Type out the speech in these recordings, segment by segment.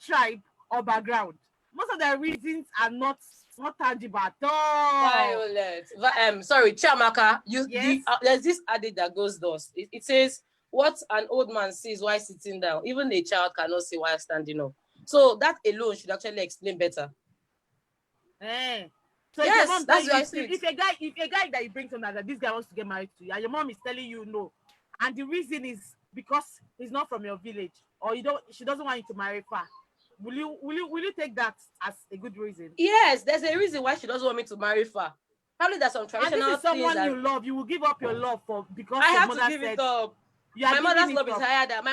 tribe or background. Most of their reasons are not tangible at all. Violet. Sorry, Chiamaka. Yes. There's this adage that goes thus. It says, "What an old man sees while sitting down, even a child cannot see while standing up." So that alone should actually explain better. So yes, that's what I said. If a guy that you bring something that this guy wants to get married to you, and your mom is telling you no, and the reason is because he's not from your village, or she doesn't want you to marry far, will you take that as a good reason? Yes, there's a reason why she doesn't want me to marry far. Probably there's some traditional and this is someone things you love. You will give up your love for because I your have mother to give said, it up. My mother's love is higher than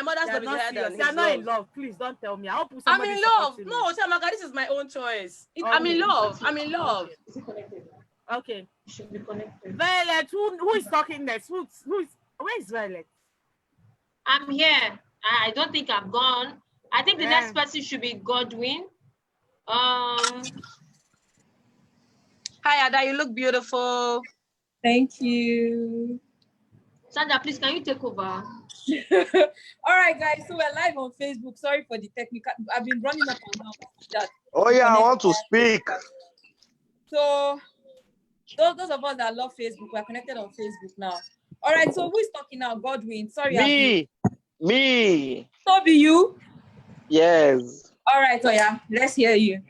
You're not in love. Please don't tell me. I'm in love. No, Chiamaka, this is my own choice. I'm in love. Okay. Should be connected. Violet, who is talking next? Where is Violet? I'm here. I don't think I've gone. I think the next person should be Godwin. Hi Ada, you look beautiful. Thank you. Sandra, please, can you take over? All right, guys. So we're live on Facebook. Sorry for the technical. I've been running up and down. That oh yeah, I want to speak. So those of us that love Facebook, we're connected on Facebook now. All right. So who is talking now? Godwin. Sorry. Me. Toby, you? Yes. All right. Oh yeah. Let's hear you.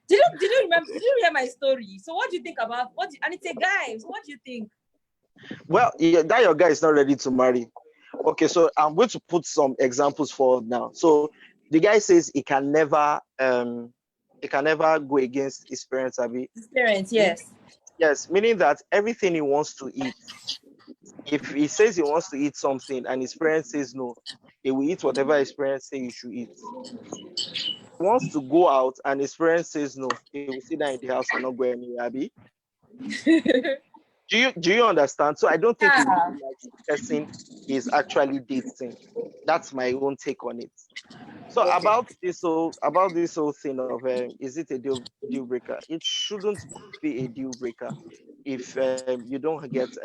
Did you remember? Did you hear my story? So what do you think about and it's a guy. So what do you think? Well, that your guy is not ready to marry. Okay, so I'm going to put some examples forward now. So the guy says he can never go against his parents, Abi. His parents, yes. Yes, meaning that everything he wants to eat, if he says he wants to eat something and his parents says no, he will eat whatever his parents say he should eat. He wants to go out and his parents says no, he will sit down in the house and not go anywhere, Abi. Do you understand? So I don't think he really likes the person he's actually dating. That's my own take on it. So about this whole thing of is it a deal breaker? It shouldn't be a deal breaker if you don't get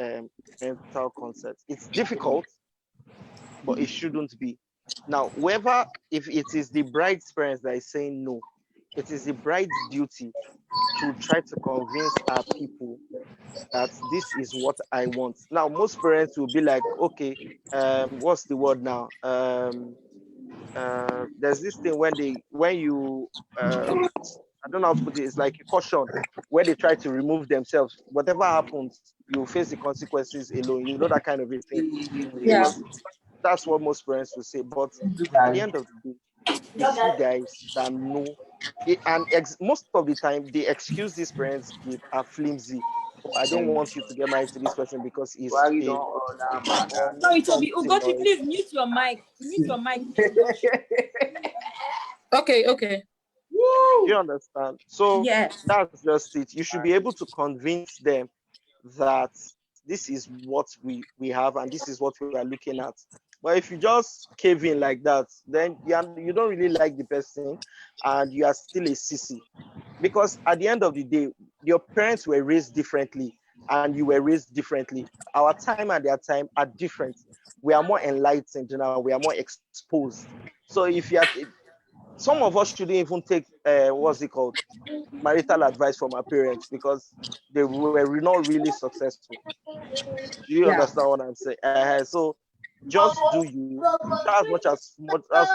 parental consent. It's difficult, but it shouldn't be. Now, if it is the bride's parents that is saying no, it is the bride's duty to try to convince our people that this is what I want. Now, most parents will be like, okay, what's the word now? There's this thing when you I don't know how to put it, it's like a caution where they try to remove themselves. Whatever happens, you face the consequences alone. You know, that kind of a thing. Yeah. That's what most parents will say. But at the end of the day, it's you guys that know it, and most of the time the excuse these parents give are flimsy. Oh, I don't want you to get married to this person because he's Sorry, Toby. Ugochi, please mute your mic. Mute your mic. Okay. Woo! You understand? So yes, that's just it. You should be able to convince them that this is what we have and this is what we are looking at. But if you just cave in like that, then you don't really like the person and you are still a sissy. Because at the end of the day, your parents were raised differently and you were raised differently. Our time and their time are different. We are more enlightened now. We are more exposed. So if some of us shouldn't even take marital advice from our parents because they were not really successful. Do you understand what I'm saying? So just do you try as much as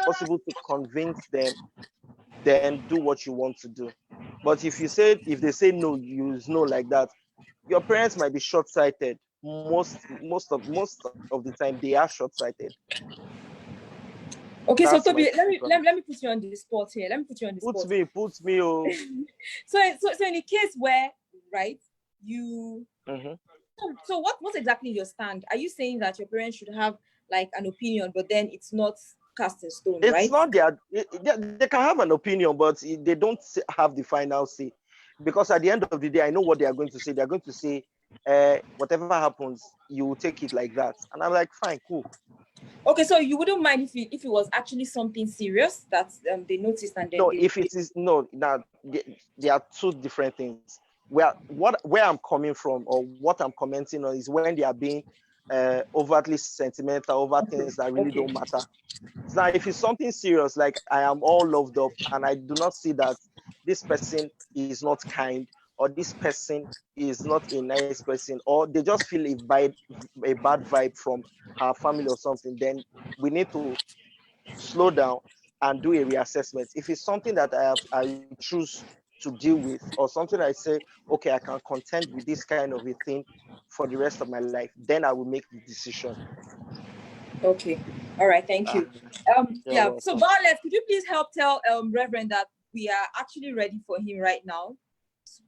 possible to convince them, then do what you want to do. But if they say no, you know, like that, your parents might be short-sighted. Most of the time they are short-sighted. Okay, so Toby, let me put you on the spot here. Put me. Oh. So in a case where, right, you. Mm-hmm. So what exactly your stand? Are you saying that your parents should have like an opinion, but then it's not cast in stone, right? It's not they can have an opinion, but they don't have the final say. Because at the end of the day, I know what they are going to say. They are going to say, whatever happens, you will take it like that. And I'm like, fine, cool. Okay, so you wouldn't mind if it was actually something serious that they noticed and then there are two different things. Where I'm coming from or what I'm commenting on is when they are being overtly sentimental over things that really don't matter. Now, if it's something serious, like I am all loved up and I do not see that this person is not kind, or this person is not a nice person, or they just feel a bad vibe from her family or something, then we need to slow down and do a reassessment. If it's something that I choose to deal with, or something I say, okay, I can contend with this kind of a thing for the rest of my life, then I will make the decision. Okay. All right. Thank you. Yeah. Welcome. So Barlet, could you please help tell Reverend that we are actually ready for him right now?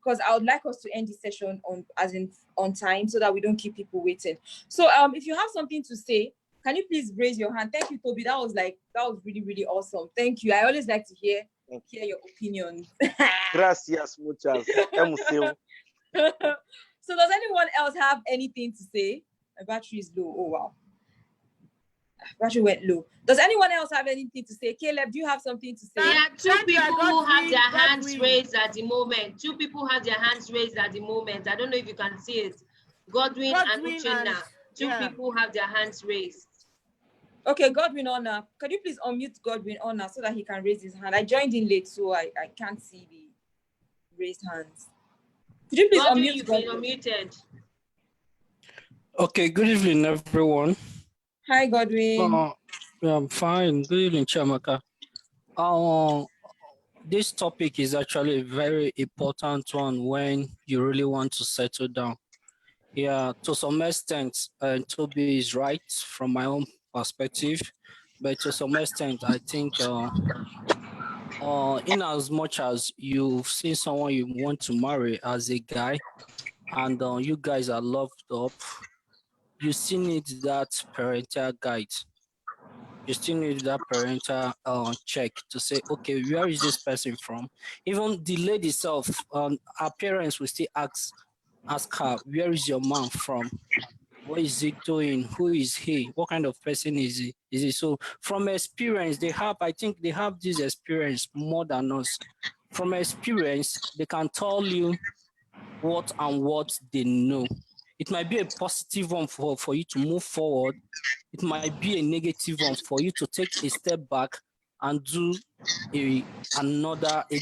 Because I would like us to end this session on time so that we don't keep people waiting. So if you have something to say, can you please raise your hand? Thank you, Toby. That was really, really awesome. Thank you. I always like to hear your opinions. Gracias muchas. So does anyone else have anything to say? My battery is low. Oh wow. Battery went low. Does anyone else have anything to say? Caleb, do you have something to say? Yeah, two people who have their hands raised at the moment. Two people have their hands raised at the moment. I don't know if you can see it. Godwin and Uchenna. Two people have their hands raised. Okay, Godwin Honor. Could you please unmute Godwin Honor so that he can raise his hand? I joined in late, so I can't see the raised hands. Could you please Godwin, unmute? You've been unmuted. Okay, good evening, everyone. Hi, Godwin. I'm fine. Good evening, Chiamaka. This topic is actually a very important one when you really want to settle down. Yeah, to some extent, Toby is right from my own perspective, but to some extent, I think in as much as you've seen someone you want to marry as a guy, and you guys are loved up, you still need that parental guide. You still need that parental check to say, okay, where is this person from? Even the lady itself, her parents will still ask her, where is your man from? What is he doing? Who is he? What kind of person is he? So from experience, I think they have this experience more than us. From experience, they can tell you what they know. It might be a positive one for you to move forward. It might be a negative one for you to take a step back and do a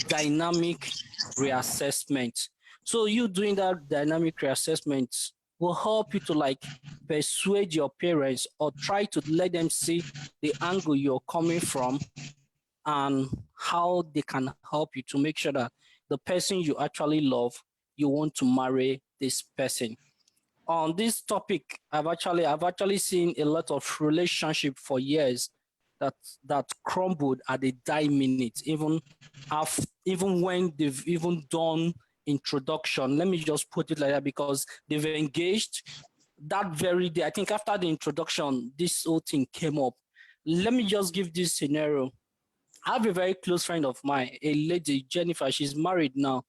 dynamic reassessment. So you doing that dynamic reassessment will help you to persuade your parents or try to let them see the angle you're coming from and how they can help you to make sure that the person you actually love, you want to marry this person. On this topic, I've actually seen a lot of relationship for years that crumbled at a die minute, even when they've even done introduction. Let me just put it like that, because they've engaged that very day. I think after the introduction, this whole thing came up. Let me just give this scenario. I have a very close friend of mine, a lady, Jennifer. She's married now.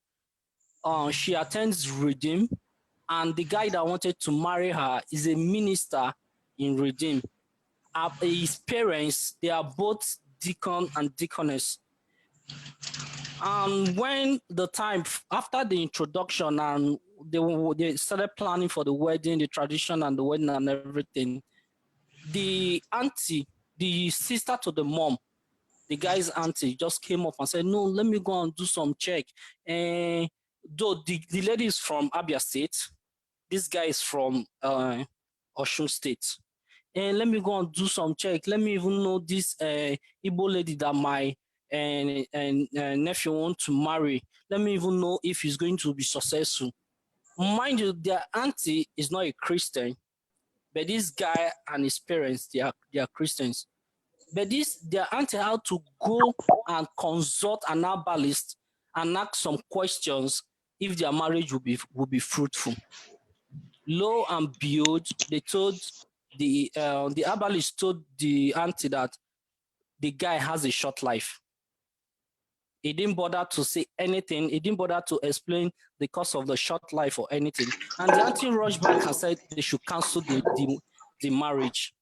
She attends Redeem, and the guy that wanted to marry her is a minister in Redeem. His parents, they are both deacon and deaconess. And when the time after the introduction and they started planning for the wedding, the tradition and the wedding and everything, the auntie, the sister to the mom, the guy's auntie just came up and said, no, let me go and do some check. Though the lady is from Abia State, this guy is from Osun State. And let me go and do some check. Let me even know this Igbo lady that my nephew want to marry. Let me even know if he's going to be successful. Mind you, their auntie is not a Christian, but this guy and his parents, they are Christians. But their auntie had to go and consult an herbalist and ask some questions if their marriage will be fruitful. Lo and behold, they told the herbalist told the auntie that the guy has a short life. He didn't bother to say anything. He didn't bother to explain the cause of the short life or anything. And the auntie rushed back and said they should cancel the marriage.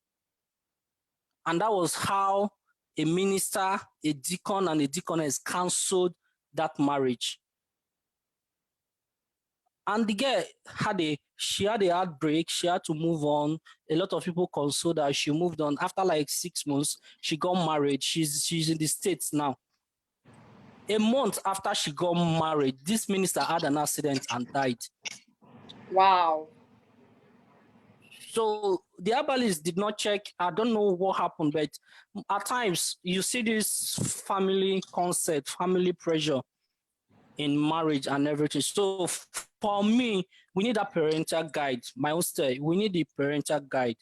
And that was how a minister, a deacon, and a deaconess canceled that marriage. And the girl she had a heartbreak. She had to move on. A lot of people consoled her. She moved on. After like 6 months, she got married. She's in the States now. A month after she got married, this minister had an accident and died. Wow. So the herbalist did not check. I don't know what happened, but at times you see this family concept, family pressure in marriage and everything. So for me, we need a parental guide. My own style, we need the parental guide.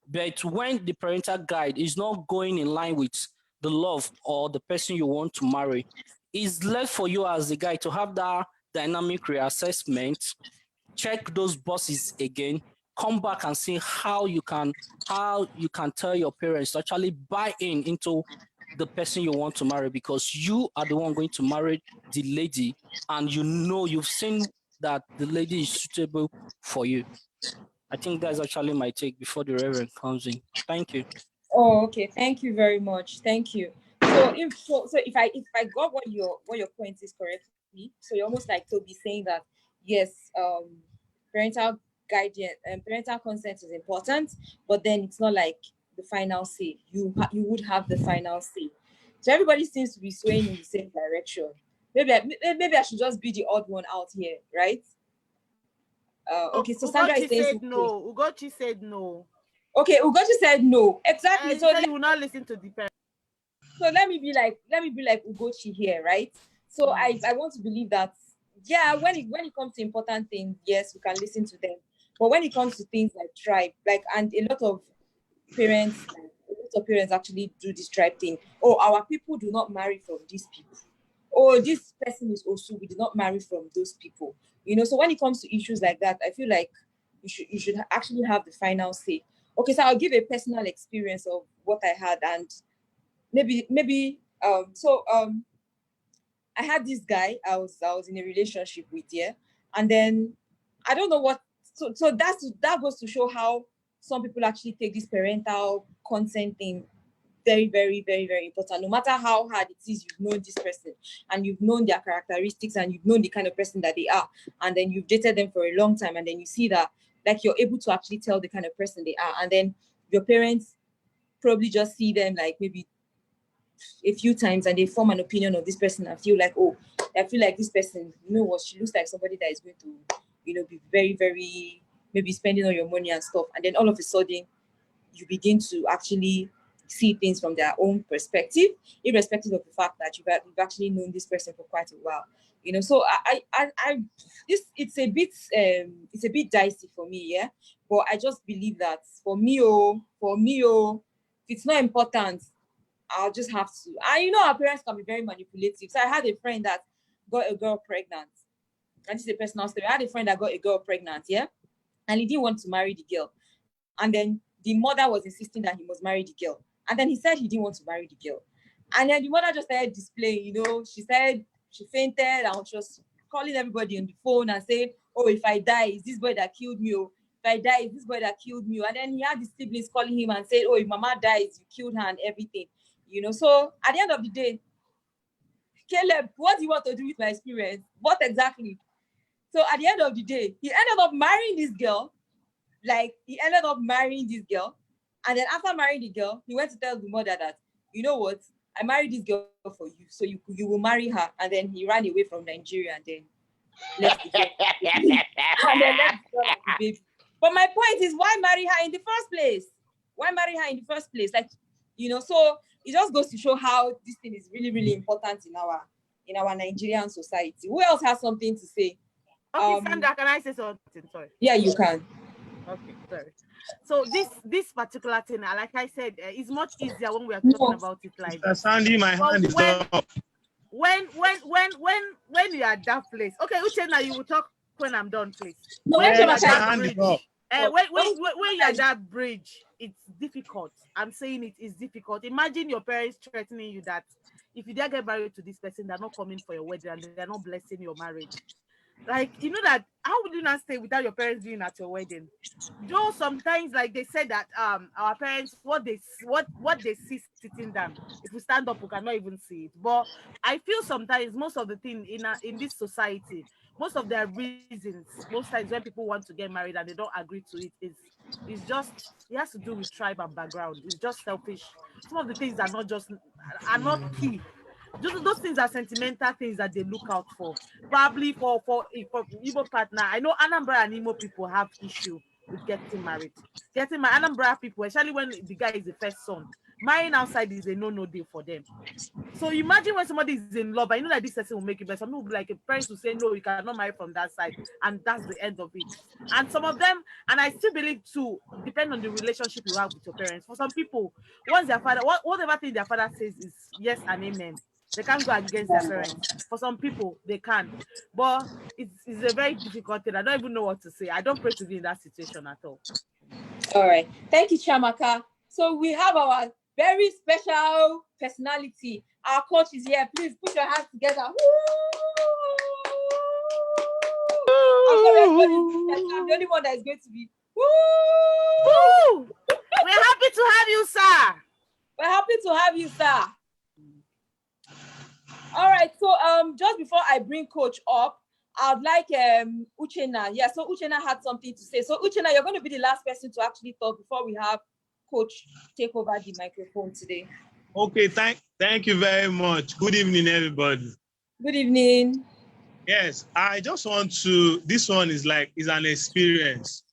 But when the parental guide is not going in line with the love or the person you want to marry, it's left for you as a guy to have that dynamic reassessment, check those boxes again, come back and see how you can tell your parents to actually buy into the person you want to marry, because you are the one going to marry the lady, and you've seen that the lady is suitable for you. I think that's actually my take before the Reverend comes in. Thank you. Oh, okay. Thank you very much. Thank you. So if I got what your point is correctly, so you're almost like Toby saying that yes, parental guidance and parental consent is important, but then it's not like the final say. You would have the final say. So everybody seems to be swaying in the same direction. Maybe I should just be the odd one out here, right? Okay, so Sandra is saying said no. Ugochi said no. Okay, Ugochi said no. Exactly. So you will not listen to the parents. So let me be like Ugochi here, right? So I want to believe that when it comes to important things, yes, we can listen to them. But when it comes to things like tribe, and a lot of parents actually do this tribe thing. Oh, our people do not marry from these people. Oh, this person is also, we do not marry from those people. So when it comes to issues like that, I feel like you should actually have the final say. Okay, so I'll give a personal experience of what I had, and maybe I had this guy I was in a relationship with, and then I don't know what. So that goes to show how some people actually take this parental consent thing very, very, very, very important. No matter how hard it is, you've known this person and you've known their characteristics and you've known the kind of person that they are, and then you've dated them for a long time, and then you see that you're able to actually tell the kind of person they are, and then your parents probably just see them maybe a few times and they form an opinion of this person and feel like, oh, I feel like this person, what, she looks like somebody that is going to, be very, very, maybe spending all your money and stuff. And then all of a sudden, you begin to actually see things from their own perspective, irrespective of the fact that you've actually known this person for quite a while. So it's a bit dicey for me, yeah. But I just believe that for me, if it's not important, I'll just have to. Our parents can be very manipulative. So I had a friend that got a girl pregnant. And this is a personal story. I had a friend that got a girl pregnant, yeah? And he didn't want to marry the girl. And then the mother was insisting that he must marry the girl. And then he said he didn't want to marry the girl. And then the mother just started displaying, she said she fainted and she was calling everybody on the phone and saying, oh, if I die, it's this boy that killed me. Oh, if I die, it's this boy that killed me. And then he had his siblings calling him and said, oh, if mama dies, you killed her and everything. So at the end of the day, Caleb, what do you want to do with my experience? What exactly? So at the end of the day, he ended up marrying this girl. And then after marrying the girl, he went to tell the mother that, you know what, I married this girl for you, so you will marry her. And then he ran away from Nigeria and then left the girl. And then left the girl like a baby. But my point is, why marry her in the first place? So it just goes to show how this thing is really, really important in our Nigerian society. Who else has something to say? Okay, Sandra, can I say something? Sorry. Yeah, you can. Okay, sorry. So this particular thing, like I said, is much easier when we are talking about it like this. Sandy, my hand is up. When you are at that place, okay, Uchenna, you will talk when I'm done, please. No, when you are at that bridge, when you're at that bridge, it's difficult. I'm saying it's difficult. Imagine your parents threatening you that if you dare get married to this person, they're not coming for your wedding and they're not blessing your marriage. Like, you know that how would you not stay without your parents being at your wedding? Though sometimes, like they said that our parents, what they see sitting down, if we stand up we cannot even see it. But I feel sometimes most of the thing in this society, most of their reasons, most times when people want to get married and they don't agree to it, is just, it has to do with tribe and background. It's just selfish. Some of the things are not key. Those things are sentimental things that they look out for. Probably for Igbo partner. I know Anambra and Imo people have issue with getting married. Getting my Anambra people, especially when the guy is the first son, marrying outside is a no deal for them. So imagine when somebody is in love, I know that this person will make it, but some people will be like, a parents will say, no, you cannot marry from that side, and that's the end of it. And some of them, and I still believe too, depend on the relationship you have with your parents. For some people, once their father, whatever thing their father says is yes and amen. They can't go against their parents. For some people, they can. But it's a very difficult thing. I don't even know what to say. I don't pray to be in that situation at all. All right. Thank you, Chiamaka. So we have our very special personality. Our coach is here. Please put your hands together. I'm sorry, I'm the only one that is going to be. Woo! We're happy to have you, sir. We're happy to have you, sir. All right. So just before I bring coach up, I'd like Uchenna. Yeah, so Uchenna had something to say. So Uchenna, you're going to be the last person to actually talk before we have coach take over the microphone today. Okay, thank you very much. Good evening, everybody. Good evening. Yes, I just want to, this one is an experience.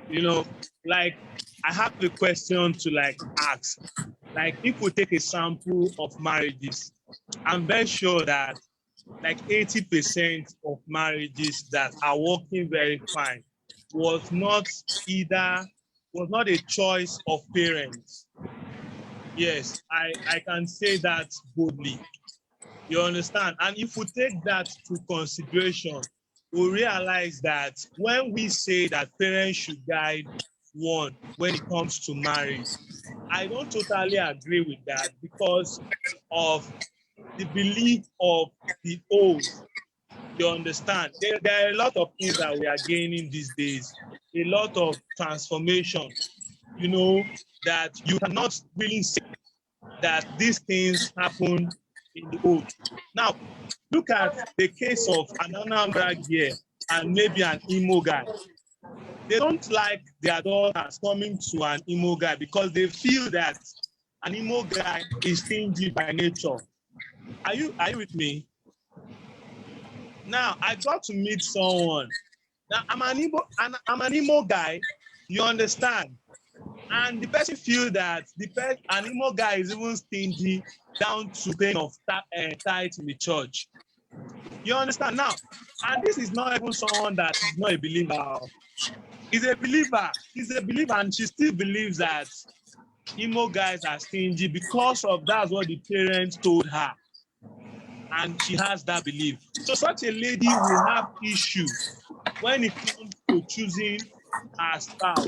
You know, like I have a question to ask. Like if we take a sample of marriages, I'm very sure that 80% of marriages that are working very fine was not a choice of parents. Yes, I can say that boldly. You understand? And if we take that to consideration, we realize that when we say that parents should guide one when it comes to marriage, I don't totally agree with that because of the belief of the old. You understand? There are a lot of things that we are gaining these days, a lot of transformation, you know, that you cannot really say that these things happen in the old. Now, look at the case of an Anambra girl and maybe an Imo guy. They don't like their daughters coming to an Imo guy because they feel that an Imo guy is stingy by nature. Are you with me? Now, I got to meet someone. Now, I'm an Imo guy, you understand? And the person feels that an Imo guy is even stingy down to paying of tithe in the church. You understand now? And this is not even someone that is not a believer. He's a believer. And she still believes that Imo guys are stingy because of that's what the parents told her. And she has that belief. So such a lady will have issue when it comes to choosing her spouse.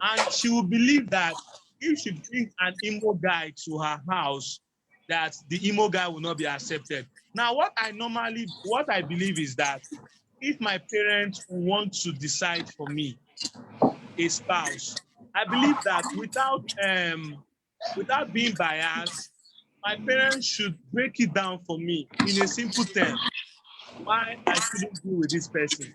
And she will believe that if she brings an Imo guy to her house, that the Imo guy will not be accepted. Now, what I believe is that if my parents want to decide for me a spouse, I believe that without being biased, my parents should break it down for me in a simple term why I shouldn't be with this person.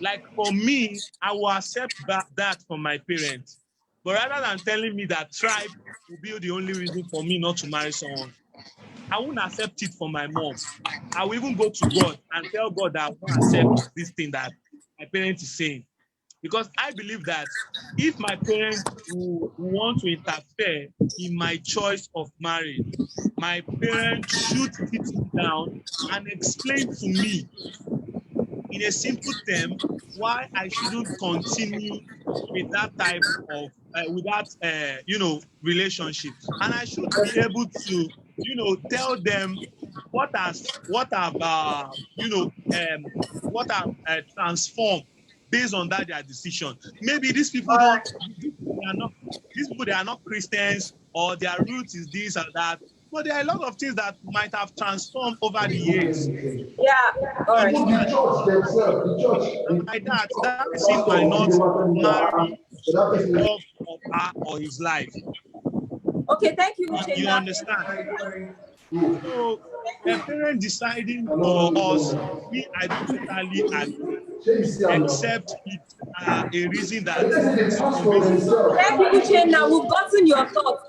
Like for me, I will accept that from my parents. But rather than telling me that tribe will be the only reason for me not to marry someone, I won't accept it from my mom. I will even go to God and tell God that I won't accept this thing that my parents is saying. Because I believe that if my parents want to interfere in my choice of marriage, my parents should sit me down and explain to me in a simple term why I shouldn't continue with that type of relationship. And I should be able to tell them what have transformed based on that their decision. Maybe these people they are not Christians, or their roots is this or that. But there are a lot of things that might have transformed over the years. Yeah, all right. Understand? And by that, that person might not marry the love of her or his life. Okay, thank you, You understand? So a parent deciding for us, I don't totally agree, except it's a reason that is convincing. Thank you, Uchenna. We've gotten your thoughts.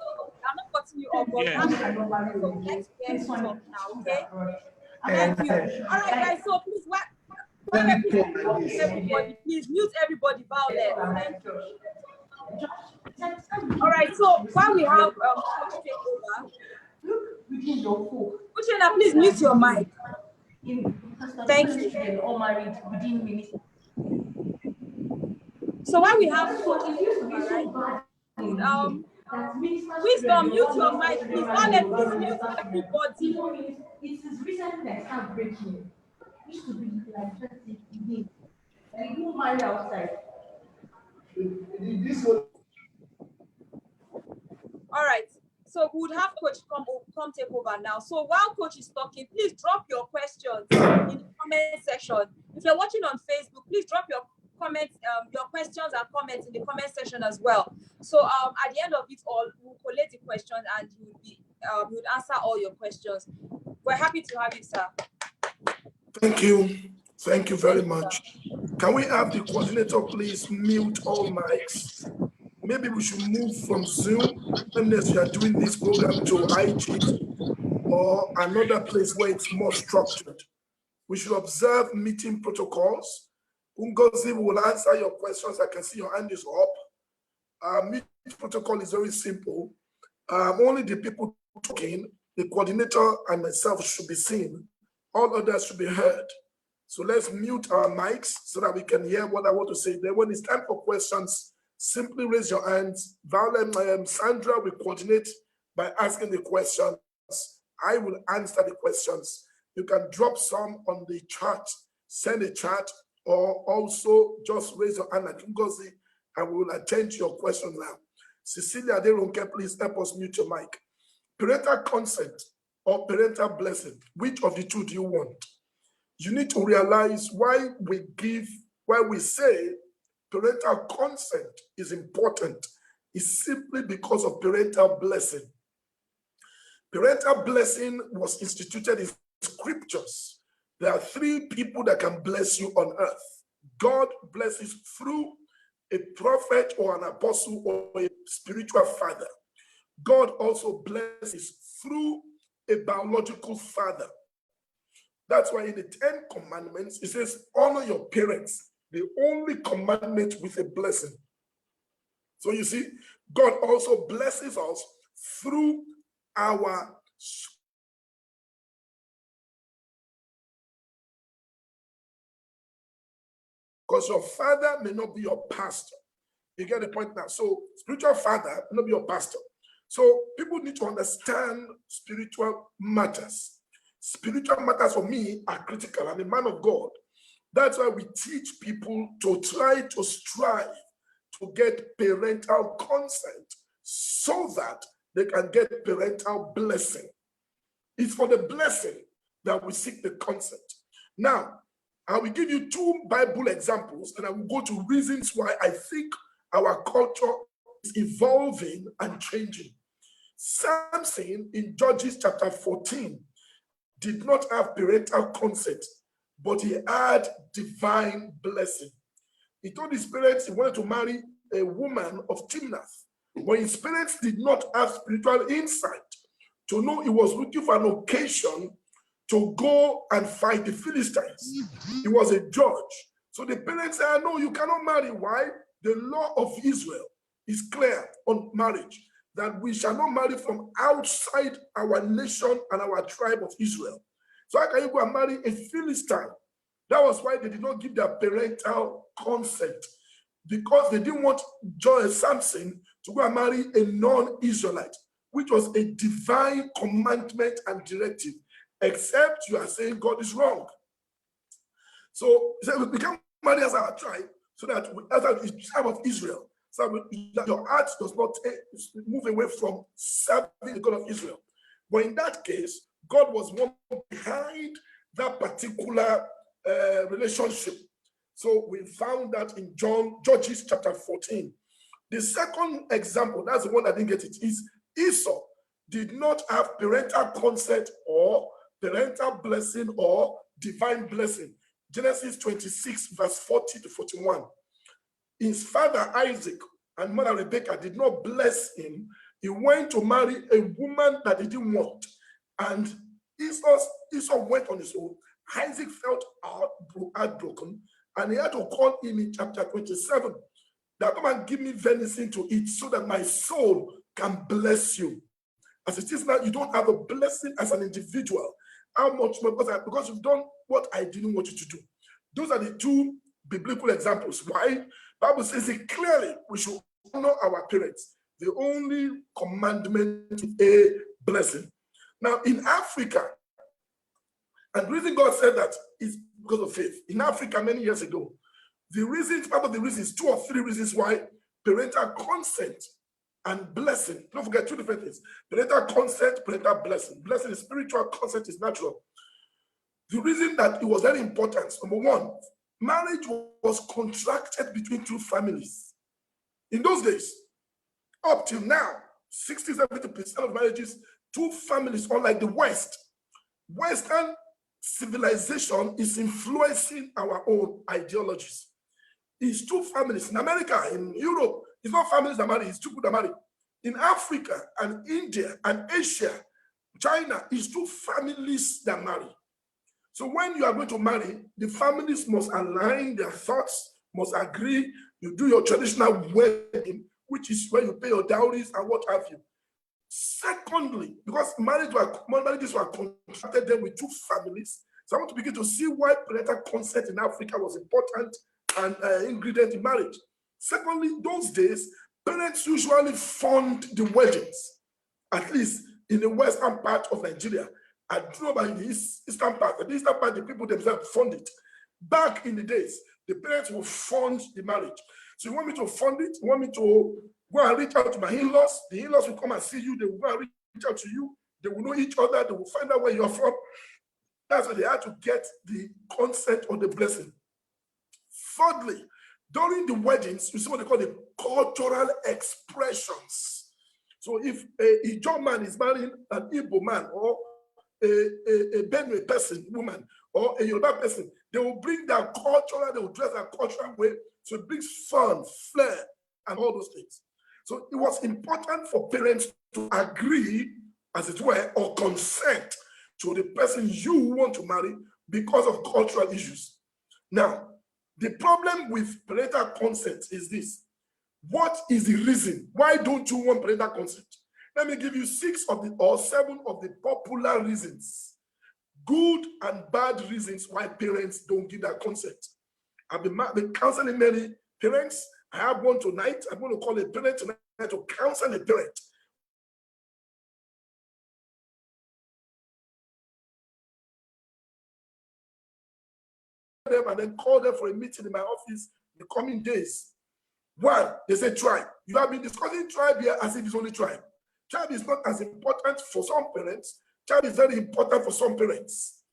I'm not cutting you off, but Yeah. let's get to talk now, okay? Thank you. All right, guys. So please, everybody, please mute everybody, Violet. Thank you. All right. So while we have Coach take over, Uchenna, please mute your mic. Thank you. All married within minutes. So while we have Coach right? Wisdom, mute your mic, please. Violet, please mute everybody. It is recently I start breaking. It used to be like 20 days. And you marry outside. All right. So we would have Coach come take over now. So while Coach is talking, please drop your questions in the comment section. If you're watching on Facebook, please drop your comments, your questions and comments in the comment section as well. So at the end of it all, we'll collect the questions and you'll answer all your questions. We're happy to have you, sir. Thank you. Thank you very much. Can we have the coordinator please mute all mics? Maybe we should move from Zoom unless you are doing this program to IG or another place where it's more structured. We should observe meeting protocols. Ngozi will answer your questions. I can see your hand is up. Meeting protocol is very simple. Only the people talking, the coordinator and myself should be seen. All others should be heard. So let's mute our mics so that we can hear what I want to say. Then when it's time for questions, simply raise your hands. Violet, Sandra will coordinate by asking the questions. I will answer the questions. You can drop some on the chat, send a chat, or also just raise your hand at Ngozi and we will attend to your question now. Cecilia Aderonke, please help us mute your mic. Parental consent or parental blessing, which of the two do you want? You need to realize why we say parental consent is important is simply because of parental blessing. Parental blessing was instituted in scriptures. There are three people that can bless you on earth. God blesses through a prophet or an apostle or a spiritual father. God also blesses through a biological father. That's why in the 10 commandments, it says, honor your parents, the only commandment with a blessing. So you see, God also blesses us through our because your father may not be your pastor. You get the point now. So spiritual father may not be your pastor. So people need to understand spiritual matters. Spiritual matters for me are critical. I'm a man of God. That's why we teach people to try to strive to get parental consent so that they can get parental blessing. It's for the blessing that we seek the consent. Now, I will give you two Bible examples and I will go to reasons why I think our culture is evolving and changing. Samson in Judges chapter 14 did not have parental consent, but he had divine blessing. He told his parents he wanted to marry a woman of Timnath, but his parents did not have spiritual insight to know he was looking for an occasion to go and fight the Philistines. He was a judge. So the parents said, no, you cannot marry. Why? The law of Israel is clear on marriage, that we shall not marry from outside our nation and our tribe of Israel. So how can you go and marry a Philistine? That was why they did not give their parental consent, because they didn't want Samson to go and marry a non-Israelite, which was a divine commandment and directive, except you are saying God is wrong. So he said, we become marry as our tribe, so that as the tribe of Israel, so that your heart does not move away from serving the God of Israel. But in that case, God was one behind that particular relationship. So we found that in Judges chapter 14. The second example, that's the one I didn't get it, is Esau did not have parental consent or parental blessing or divine blessing. Genesis 26, verse 40 to 41. His father Isaac and mother Rebecca did not bless him. He went to marry a woman that he didn't want. And Esau went on his own. Isaac felt heartbroken, and he had to call him in chapter 27 that come and give me venison to eat so that my soul can bless you. As it is now, you don't have a blessing as an individual. How much more? Because you've done what I didn't want you to do. Those are the two biblical examples. Why? Bible says it clearly, we should honor our parents. The only commandment is a blessing. Now, in Africa, and the reason God said that is because of faith. In Africa, many years ago, part of the reasons, 2 or 3 reasons why parental consent and blessing, don't forget 2 different things. Parental consent, parental blessing. Blessing is spiritual, consent is natural. The reason that it was very important, number 1, marriage was contracted between 2 families. In those days, up till now, 60-70% of marriages, 2 families, unlike the West. Western civilization is influencing our own ideologies. It's 2 families. In America, in Europe, it's not families that marry, it's 2 people that marry. In Africa and India and Asia, China, it's 2 families that marry. So when you are going to marry, the families must align their thoughts, must agree. You do your traditional wedding, which is where you pay your dowries and what have you. Secondly, because marriages were contracted then with 2 families, so I want to begin to see why parental consent in Africa was important and ingredient in marriage. Secondly, those days, parents usually fund the weddings, at least in the western part of Nigeria. I don't know about the eastern part. The eastern part, the people themselves fund it. Back in the days, the parents will fund the marriage. So you want me to fund it? You want me to go and reach out to my in-laws? The in-laws will come and see you. They will go and reach out to you. They will know each other. They will find out where you're from. That's why they had to get the consent or the blessing. Thirdly, during the weddings, you see what they call the cultural expressions. So if a Ijaw man is marrying an Igbo man or a Benue person, woman, or a Yoruba person, they will bring their cultural, they will dress their cultural way. So it brings fun, flair, and all those things. So it was important for parents to agree, as it were, or consent to the person you want to marry because of cultural issues. Now, the problem with parental consent is this. What is the reason? Why don't you want parental consent? Let me give you 6 of the or 7 of the popular reasons, good and bad reasons why parents don't give that consent. I've been counseling many parents. I have one tonight. I'm going to call a parent tonight to counsel a parent. Them and then call them for a meeting in my office in the coming days. 1, they say tribe. You have been discussing tribe here as if it's only tribe. Tribe is not as important for some parents. Tribe is very important for some parents.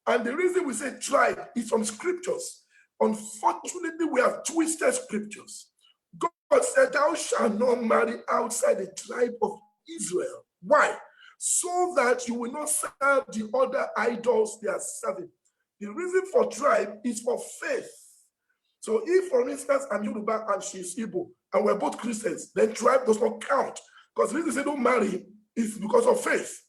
And the reason we say tribe is from scriptures. Unfortunately, we have twisted scriptures. God said, thou shalt not marry outside the tribe of Israel. Why? So that you will not serve the other idols they are serving. The reason for tribe is for faith. So if, for instance, I'm Yoruba and she's Igbo, and we're both Christians, then tribe does not count. Because the reason they don't marry is because of faith.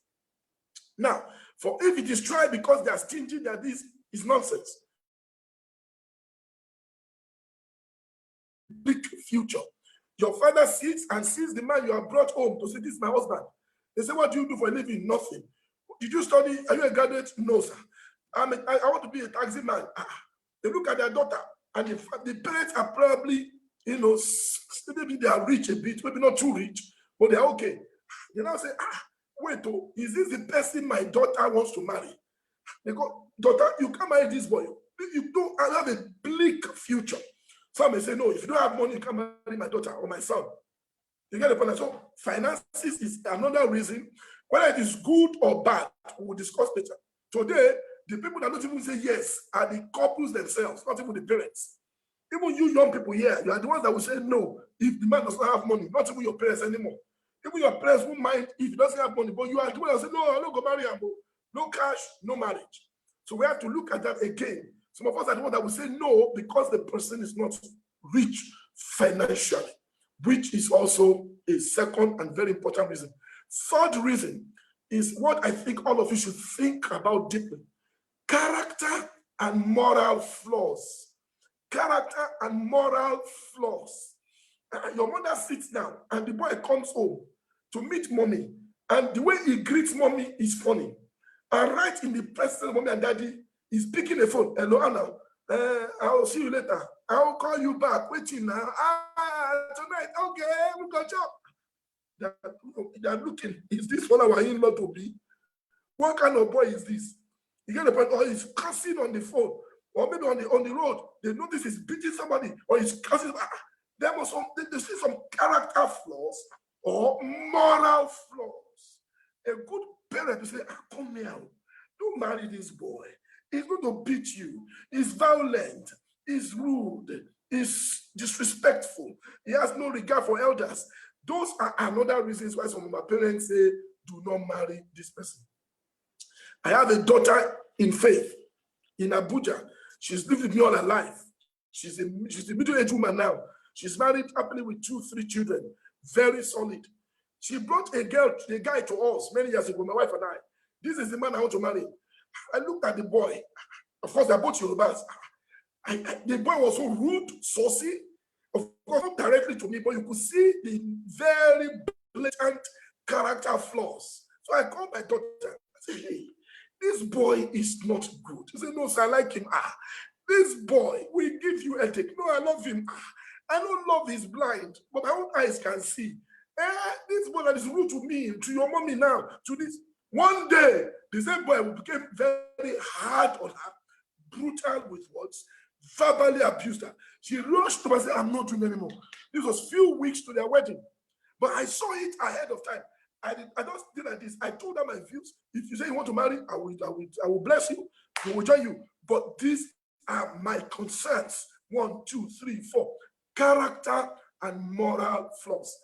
Now, for if it is tribe because they are stingy, that this is nonsense. Big future. Your father sits and sees the man you have brought home to say, this is my husband. They say, what do you do for a living? Nothing. Did you study? Are you a graduate? No, sir. I want to be a taxi man. They look at their daughter, and the parents are probably, maybe they are rich a bit, maybe not too rich, but they're okay. They now say, wait, is this the person my daughter wants to marry? They go, daughter, you can't marry this boy. You don't have a bleak future. Some may say, no, if you don't have money, you can't marry my daughter or my son. You get the point? So finances is another reason Whether it is good or bad, we will discuss later. Today, the people that don't even say yes are the couples themselves, not even the parents. Even you young people here, you are the ones that will say no if the man does not have money, not even your parents anymore. Even your parents won't mind if he doesn't have money, but you are the one that will say, no, I don't go marry him. No cash, no marriage. So we have to look at that again. Some of us are the ones that will say no because the person is not rich financially, which is also a second and very important reason. Third reason is what I think all of you should think about deeply. Character and moral flaws. Character and moral flaws. Your mother sits down and the boy comes home to meet mommy, and the way he greets mommy is funny. And right in the presence of mommy and daddy, he's picking the phone. Hello, Anna. I'll see you later. I'll call you back. Waiting now. Tonight. Okay, we got job. They're looking. Is this one our in-law to be? What kind of boy is this? You get the point, or he's cussing on the phone, or maybe on the road. They notice he's beating somebody, or he's cussing. There must they see some character flaws or moral flaws. A good parent will say, come here, don't marry this boy. He's going to beat you. He's violent. He's rude. He's disrespectful. He has no regard for elders. Those are another reasons why some of my parents say, do not marry this person. I have a daughter in faith in Abuja. She's lived with me all her life. She's a middle-aged woman now. She's married happily with 2-3 children. Very solid. She brought a guy to us many years ago, my wife and I. This is the man I want to marry. I looked at the boy. Of course, they're both Yorubas. The boy was so rude, saucy. Of course, not directly to me, but you could see the very blatant character flaws. So I called my daughter. I said, hey, this boy is not good. She said, no, sir, I like him. This boy will give you a headache. No, I love him. I don't love his blind, but my own eyes can see. This boy that is rude to me, to your mommy now, to this. One day, the same boy became very hard on her, brutal with words, verbally abused her. She rushed to me and said, I'm not doing anymore. This was few weeks to their wedding. But I saw it ahead of time. I just did like this. I told her my views. If you say you want to marry, I will bless you. We will join you. But these are my concerns. 1, 2, 3, 4. Character and moral flaws.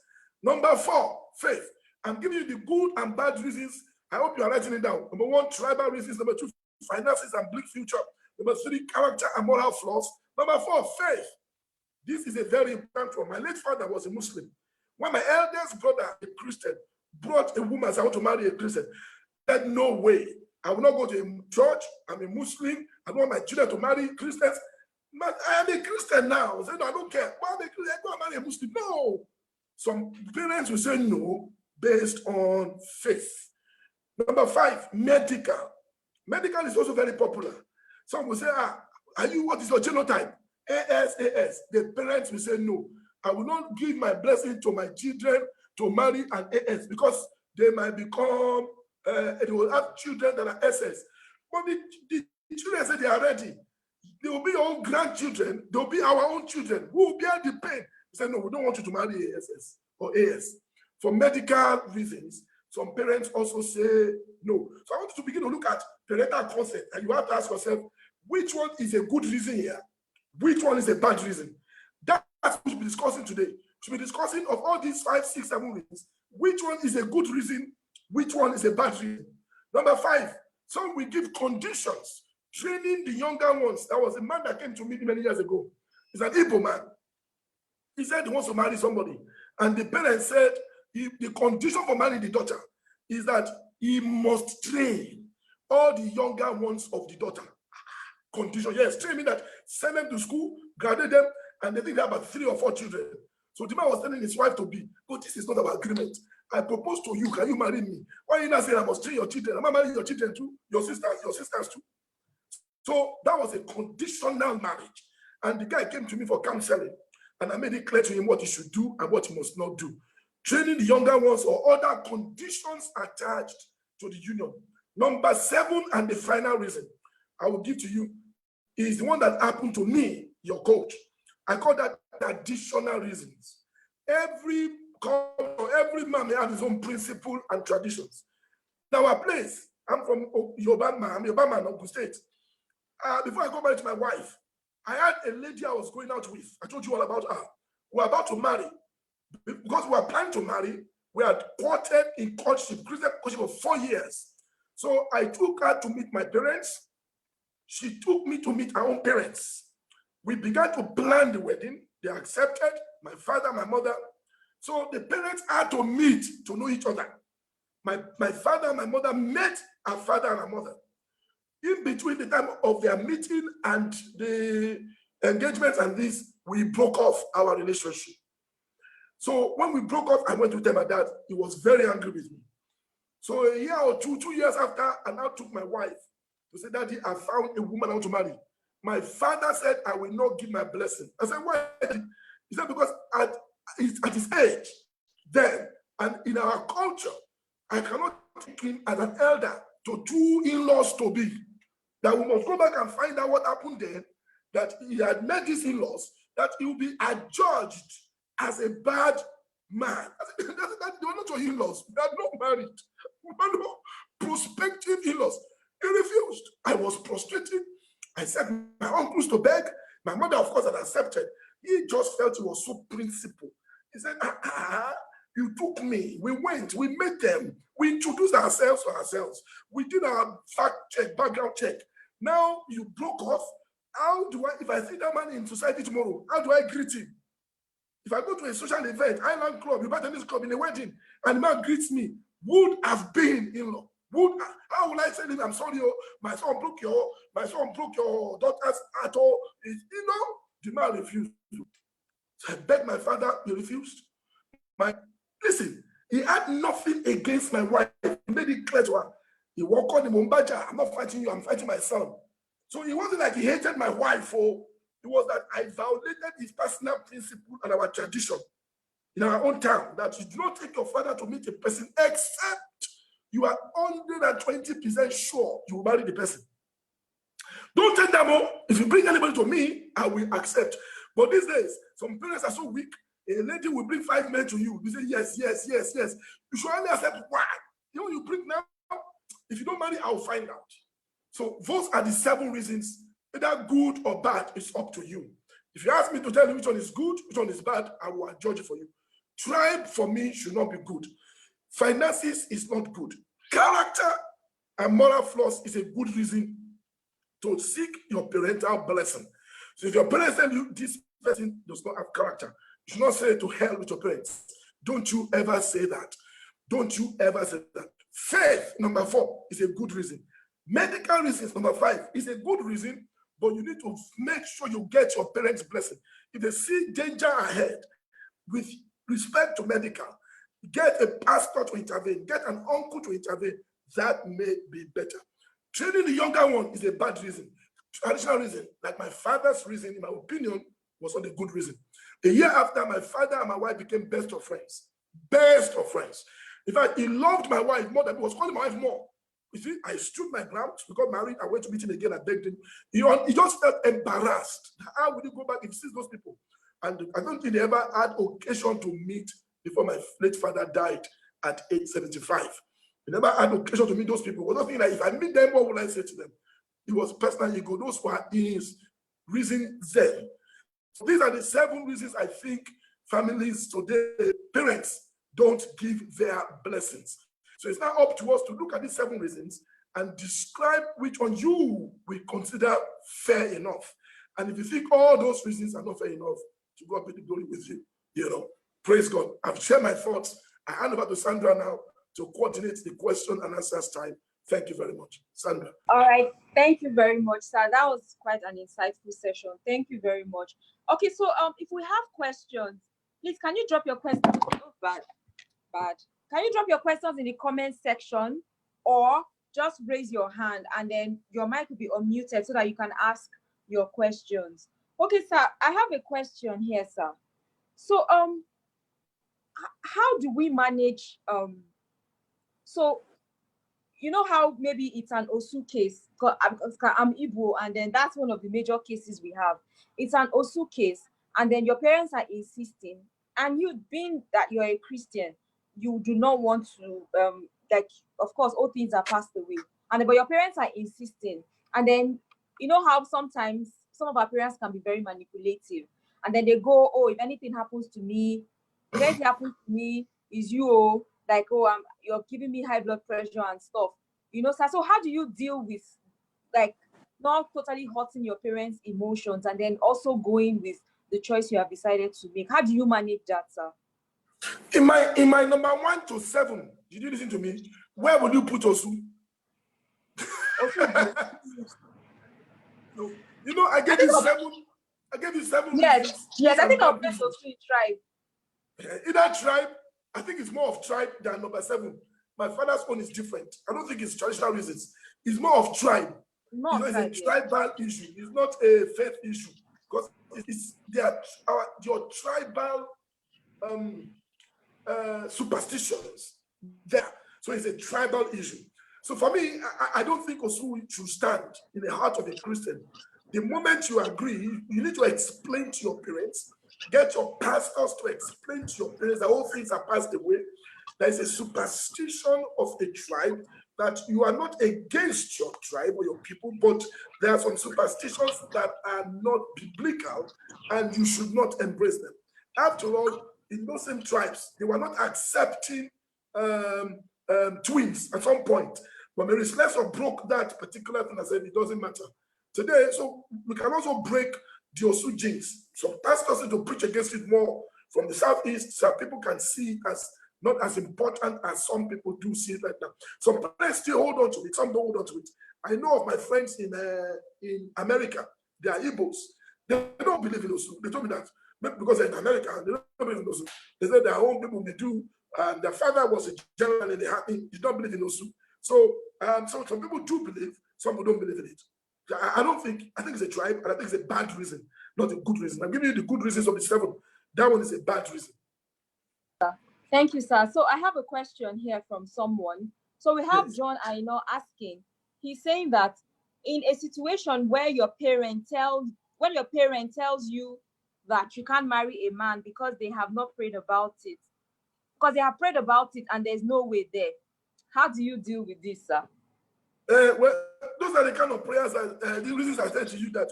Number 4, faith. I'm giving you the good and bad reasons. I hope you are writing it down. Number 1, tribal reasons. Number 2, finances and bleak future. Number 3, character and moral flaws. Number 4, faith. This is a very important one. My late father was a Muslim. When my eldest brother, a Christian, brought a woman and said, I want to marry a Christian, I said, no way. I will not go to a church. I'm a Muslim. I don't want my children to marry Christians. But I am a Christian now. I said, no, I don't care. Why am a Christian? I go and marry a Muslim. No. Some parents will say no based on faith. Number 5, medical. Medical is also very popular. Some will say, what is your genotype? AS. The parents will say no. I will not give my blessing to my children to marry an AS because they might become, they will have children that are SS. But the children say they are ready. They will be your own grandchildren. They will be our own children who will bear the pain. They say, no, we don't want you to marry ASS or AS. For medical reasons, some parents also say no. So I want you to begin to look at parental consent, and you have to ask yourself, which one is a good reason here? Which one is a bad reason? That's what we should be discussing today. We should be discussing of all these 5, 6, 7 reasons. Which one is a good reason? Which one is a bad reason? Number 5, some will give conditions, training the younger ones. There was a man that came to me many years ago. He's an Igbo man. He said he wants to marry somebody. And the parents said the condition for marrying the daughter is that he must train all the younger ones of the daughter. Condition, yes, train me that, send them to school, graduate them, and they think they have about 3 or 4 children. So the man was telling his wife to be, but this is not about agreement. I propose to you, can you marry me? Why are you not saying I must train your children? Am I marrying your children too? Your sisters too? So that was a conditional marriage. And the guy came to me for counseling, and I made it clear to him what he should do and what he must not do. Training the younger ones or other conditions attached to the union. Number 7, and the final reason I will give to you is the one that happened to me, your coach. I call that traditional reasons. Every man may have his own principle and traditions. in our place, I'm from Yoruba man, I'm Yoruba man, Ogun State. Before I got married to my wife, I had a lady I was going out with. I told you all about her. We were about to marry. Because we were planning to marry, we had courted in courtship, Christian courtship for 4 years. So I took her to meet my parents. She took me to meet her own parents. We began to plan the wedding. They accepted, my father, my mother. So the parents had to meet to know each other. My father and my mother met her father and her mother. In between the time of their meeting and the engagement and this, we broke off our relationship. So when we broke off, I went to tell my dad. He was very angry with me. So a year or 2 years after, I now took my wife to say, Daddy, I found a woman I want to marry. My father said, I will not give my blessing. I said, why? He said, because at his age, then, and in our culture, I cannot take him as an elder to 2 in-laws to be. That we must go back and find out what happened then, that he had met these in-laws, that he will be adjudged as a bad man. They were not your in-laws. They are not married. We are not prospective in-laws. He refused. I was prostrated. I sent my uncles to beg. My mother, of course, had accepted. He just felt he was so principled. He said, you took me. We went. We met them. We introduced ourselves to ourselves. We did our fact check, background check. Now you broke off. How do I, if I see that man in society tomorrow, how do I greet him? If I go to a social event, Island Club, a tennis club, in a wedding, and the man greets me, would have been in-law. How will I tell him, I'm sorry, my son broke your daughter's heart, the man refused. So I begged my father, he refused. Listen, he had nothing against my wife. He made it clear to her. He walked on the Mumbaja, I'm not fighting you, I'm fighting my son. So it wasn't like he hated my wife, it was that I violated his personal principle and our tradition in our own town, that you do not take your father to meet a person except you are 120% sure you will marry the person. Don't take that more. If you bring anybody to me, I will accept. But these days, some parents are so weak. A lady will bring 5 men to you. You say, yes. You should only accept one. You bring now. If you don't marry, I'll find out. So those are the 7 reasons. Either good or bad, it's up to you. If you ask me to tell you which one is good, which one is bad, I will judge it for you. Tribe, for me, should not be good. Finances is not good. Character and moral flaws is a good reason to seek your parental blessing. So if your parents tell you this person does not have character, you should not say to hell with your parents. Don't you ever say that. Don't you ever say that. Faith, number 4, is a good reason. Medical reasons, number 5, is a good reason, but you need to make sure you get your parents' blessing. If they see danger ahead, with respect to medical, get a pastor to intervene, get an uncle to intervene. That may be better. Training the younger one is a bad reason. Traditional reason, like my father's reason, in my opinion, was not a good reason. A year after, my father and my wife became best of friends. Best of friends. In fact, he loved my wife more than he was calling my wife more. You see, I stood my ground. We got married. I went to meet him again. I begged him. He just felt embarrassed. How would he go back if he sees those people? And I don't think they ever had occasion to meet before my late father died at age 75. We never had occasion to meet those people. But nothing like, if I meet them, what will I say to them? It was personal ego. Those were his reasons then. So these are the 7 reasons I think families today, parents, don't give their blessings. So it's now up to us to look at these 7 reasons and describe which one you will consider fair enough. And if you think all those reasons are not fair enough, to God be the glory with you. Praise God. I've shared my thoughts. I hand over to Sandra now to coordinate the question and answers time. Thank you very much. Sandra. All right. Thank you very much, sir. That was quite an insightful session. Thank you very much. Okay, so if we have questions, please, can you drop your questions? Oh, bad. Can you drop your questions in the comment section, or just raise your hand and then your mic will be unmuted so that you can ask your questions. Okay, sir, I have a question here, sir. So how do we manage so you know how maybe it's an Osu case, because I'm Igbo, and then that's one of the major cases we have. It's an Osu case, and then your parents are insisting, and you, being that you're a Christian, you do not want to like, of course, all things are passed away, but your parents are insisting, and then you know how sometimes some of our parents can be very manipulative, and then they go, oh, if anything happens to me, is you, like, oh, you're giving me high blood pressure and stuff, you know, sir. So how do you deal with, like, not totally hurting your parents' emotions and then also going with the choice you have decided to make? How do you manage that, sir? In my number 1 to 7, did you listen to me? Where would you put Osu? No, you know, I gave you 7. I gave you 7 reasons. Yes, I think I'll place Osu in tribe. In that tribe, I think it's more of tribe than number 7. My father's own is different. I don't think it's traditional reasons. It's more of tribe. It's a tribal issue. It's not a faith issue, because it's your tribal superstitions there. So it's a tribal issue. So for me, I don't think Osu should stand in the heart of a Christian. The moment you agree, you need to explain to your parents, get your pastors to explain to your parents that all things are passed away. There is a superstition of a tribe that you are not against your tribe or your people, but there are some superstitions that are not biblical and you should not embrace them. After all, in those same tribes, they were not accepting twins at some point. But Mary Slessor broke that particular thing and said it doesn't matter. Today, so we can also break the Osu jinx. Some pastors need to preach against it more from the southeast so people can see it as not as important as some people do see it right now. Some parents still hold on to it, some don't hold on to it. I know of my friends in America, they are Igbos. They don't believe in Osu. They told me that because they're in America, they don't believe in Osu. They said their own people they do. Their father was a general in the army. He don't believe in Osu. So some people do believe, some people don't believe in it. I think it's a tribe, and I think it's a bad reason, not a good reason. I'm giving you the good reasons of the 7. That one is a bad reason. Thank you, sir. So I have a question here from someone. So we have John Aino asking. He's saying that in a situation where your parent tells you that you can't marry a man because they have not prayed about it, because they have prayed about it and there's no way there, how do you deal with this, sir? Well, those are the kind of prayers and the reasons I said to you that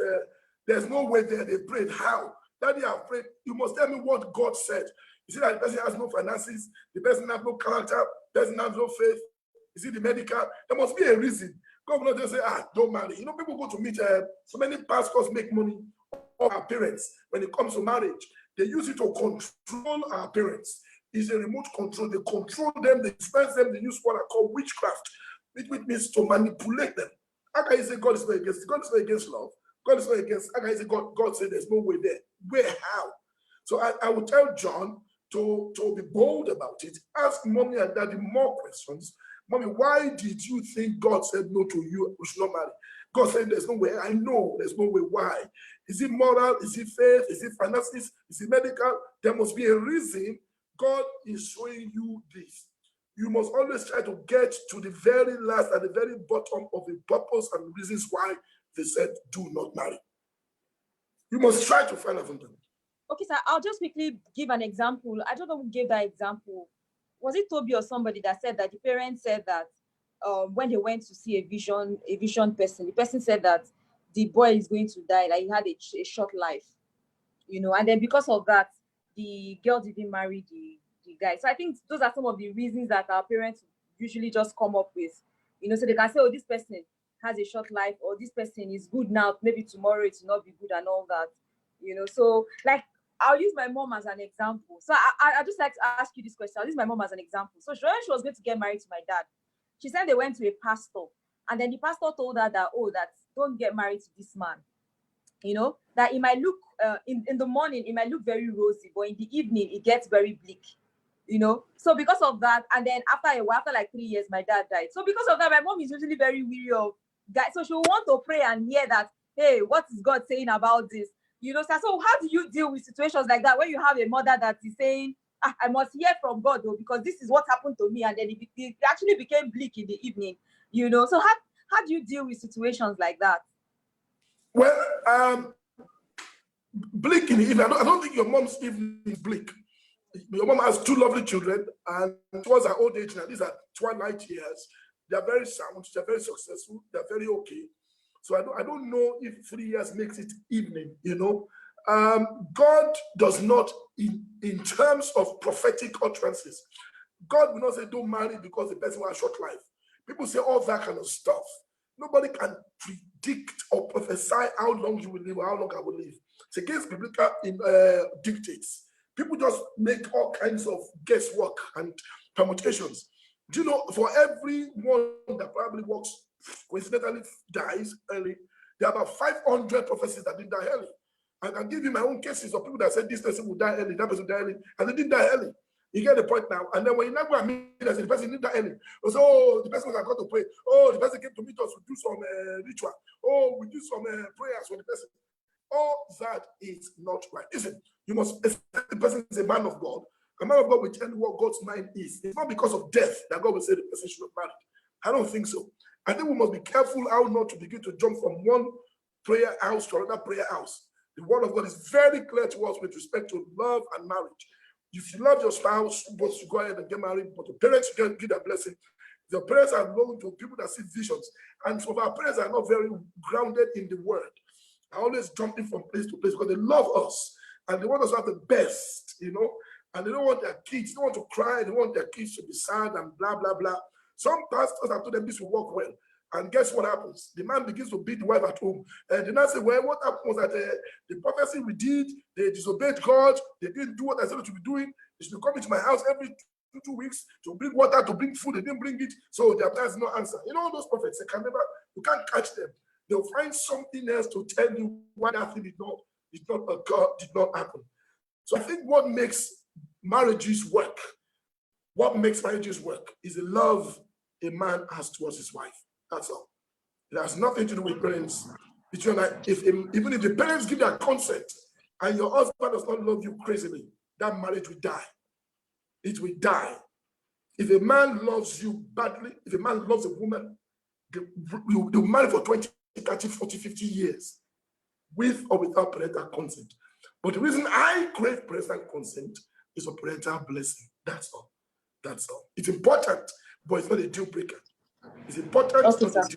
there's no way there. They prayed. How? That they have prayed. You must tell me what God said. You see that the person has no finances, the person has no character, the person has no faith. You see the medical. There must be a reason. God will not just say, don't marry. You know, people go to meet, so many pastors make money of our parents when it comes to marriage. They use it to control our parents. It's a remote control. They control them, they influence them, they use what I call witchcraft, which means to manipulate them. How can you say God is not against? God is not against love. God is not against. How can you say God said there's no way there? Where? How? So I would tell John to be bold about it. Ask mommy and daddy more questions. Mommy, why did you think God said no to you? We should not marry. God said there's no way. I know there's no way. Why? Is it moral? Is it faith? Is it finances? Is it medical? There must be a reason God is showing you this. You must always try to get to the very last and the very bottom of the purpose and reasons why they said do not marry. You must try to find out from them. Okay, sir, I'll just quickly give an example. I don't know who gave that example. Was it Toby or somebody that said that the parents said that when they went to see a vision person, the person said that the boy is going to die, like he had a short life, you know, and then because of that, the girl didn't marry the guy. So I think those are some of the reasons that our parents usually just come up with, you know, so they can say, oh, this person has a short life, or this person is good now, maybe tomorrow it will not be good and all that, you know. So like, I'll use my mom as an example. So I just like to ask you this question. I'll use my mom as an example. So when she was going to get married to my dad, she said they went to a pastor, and then the pastor told her that, oh, that don't get married to this man. You know, that it might look, in the morning, it might look very rosy, but in the evening, it gets very bleak, you know. So because of that, and then after a while, after like 3 years, my dad died. So because of that, my mom is usually very weary of guys. So she will want to pray and hear that, hey, what is God saying about this? You know, so how do you deal with situations like that when you have a mother that is saying, I must hear from God, though, because this is what happened to me, and then it actually became bleak in the evening, you know? So how do you deal with situations like that? Well, bleak in the evening. I don't think your mom's evening is bleak. your mom has 2 lovely children, and towards her old age now, these are twilight years. They are very sound, they're very successful, they're very okay. So I don't know if 3 years makes it evening, you know. God does not, in terms of prophetic utterances, God will not say don't marry because the person will have short life. People say all that kind of stuff. Nobody can predict or prophesy how long you will live or how long I will live. It's against biblical dictates. People just make all kinds of guesswork and permutations. Do you know, for everyone that probably works, coincidentally dies early, there are about 500 prophecies that did die early. I can give you my own cases of people that said this person will die early, that person will die early, and they did die early. You get the point now. And then when you now go and meet us, the person did die early. So, oh, the person was going to pray. Oh, the person came to meet us to do some ritual. Oh, we do some prayers for the person. All that is not right. Listen, you must accept the person is a man of God. A man of God will tell you what God's mind is. It's not because of death that God will say the person should not marry. I don't think so. I think we must be careful how not to begin to jump from one prayer house to another prayer house. The word of God is very clear to us with respect to love and marriage. If you love your spouse, you're supposed to go ahead and get married, but the parents can give that blessing. Your parents are known to people that see visions, and some of our parents are not very grounded in the word. Are always jumping from place to place because they love us and they want us to have the best, you know, and they don't want their kids, they don't want to cry, they want their kids to be sad and blah, blah, blah. Some pastors have told them this will work well. And guess what happens? The man begins to beat the wife at home. And the man says, well, what happened was that the prophecy we did, they disobeyed God, they didn't do what I said to be doing. They should come into my house every 2 weeks to bring water, to bring food, they didn't bring it. So their parents no answer. You know, all those prophets, they can never, you can't catch them. They'll find something else to tell you why that thing did not occur, did not happen. So I think what makes marriages work is the love a man has towards his wife. That's all. It has nothing to do with parents. Even if the parents give their consent and your husband does not love you crazily, that marriage will die. It will die. If a man loves you badly, if a man loves a woman, they'll marry for 20, 30, 40, 50 years with or without parental consent. But the reason I crave parental consent is for parental blessing. That's all. That's all. It's important, but it's not a deal breaker. It's important, okay,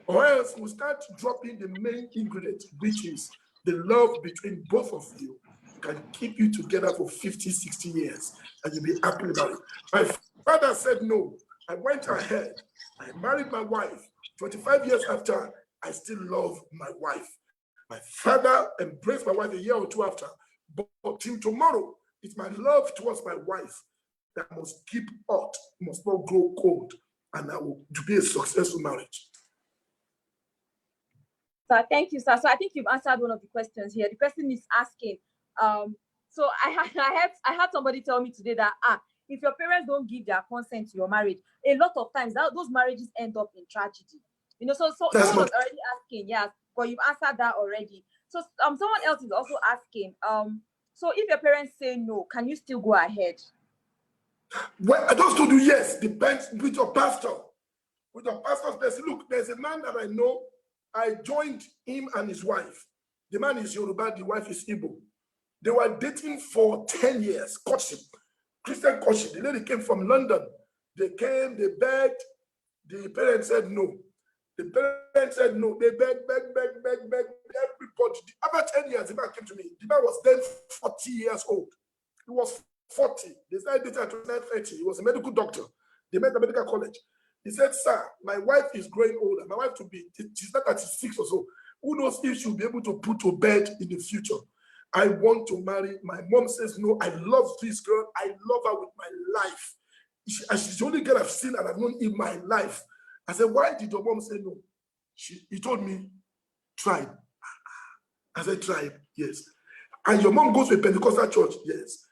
or else we'll start dropping the main ingredient, which is the love between both of you can keep you together for 50, 60 years, and you'll be happy about it. My father said no. I went ahead. I married my wife. 25 years after, I still love my wife. My father embraced my wife a year or two after, but till tomorrow, it's my love towards my wife that must keep hot, must not grow cold, and I will to be a successful marriage. So thank you, sir. So I think you've answered one of the questions here. The person is asking, so I had somebody tell me today that if your parents don't give their consent to your marriage, a lot of times those marriages end up in tragedy. You know, so someone was already asking, yes, but you've answered that already. So someone else is also asking, so if your parents say no, can you still go ahead? Well, I just told you yes, depends with your pastor. With your pastor's blessing. Look, there's a man that I know. I joined him and his wife. The man is Yoruba, the wife is Igbo. They were dating for 10 years, courtship, Christian courtship. The lady came from London. They came, they begged. The parents said no. The parents said no. They begged. Everybody. After 10 years, the man came to me. The man was then 40 years old. He was 40. They started dating at 30. He was a medical doctor. They met at medical college. He said, sir, my wife is growing older. My wife she's not 36 or so. Who knows if she'll be able to put to bed in the future. I want to marry. My mom says, no, I love this girl. I love her with my life. She's the only girl I've seen and I've known in my life. I said, why did your mom say no? He told me, tribe. I said, tribe, yes. And your mom goes to a Pentecostal church? Yes.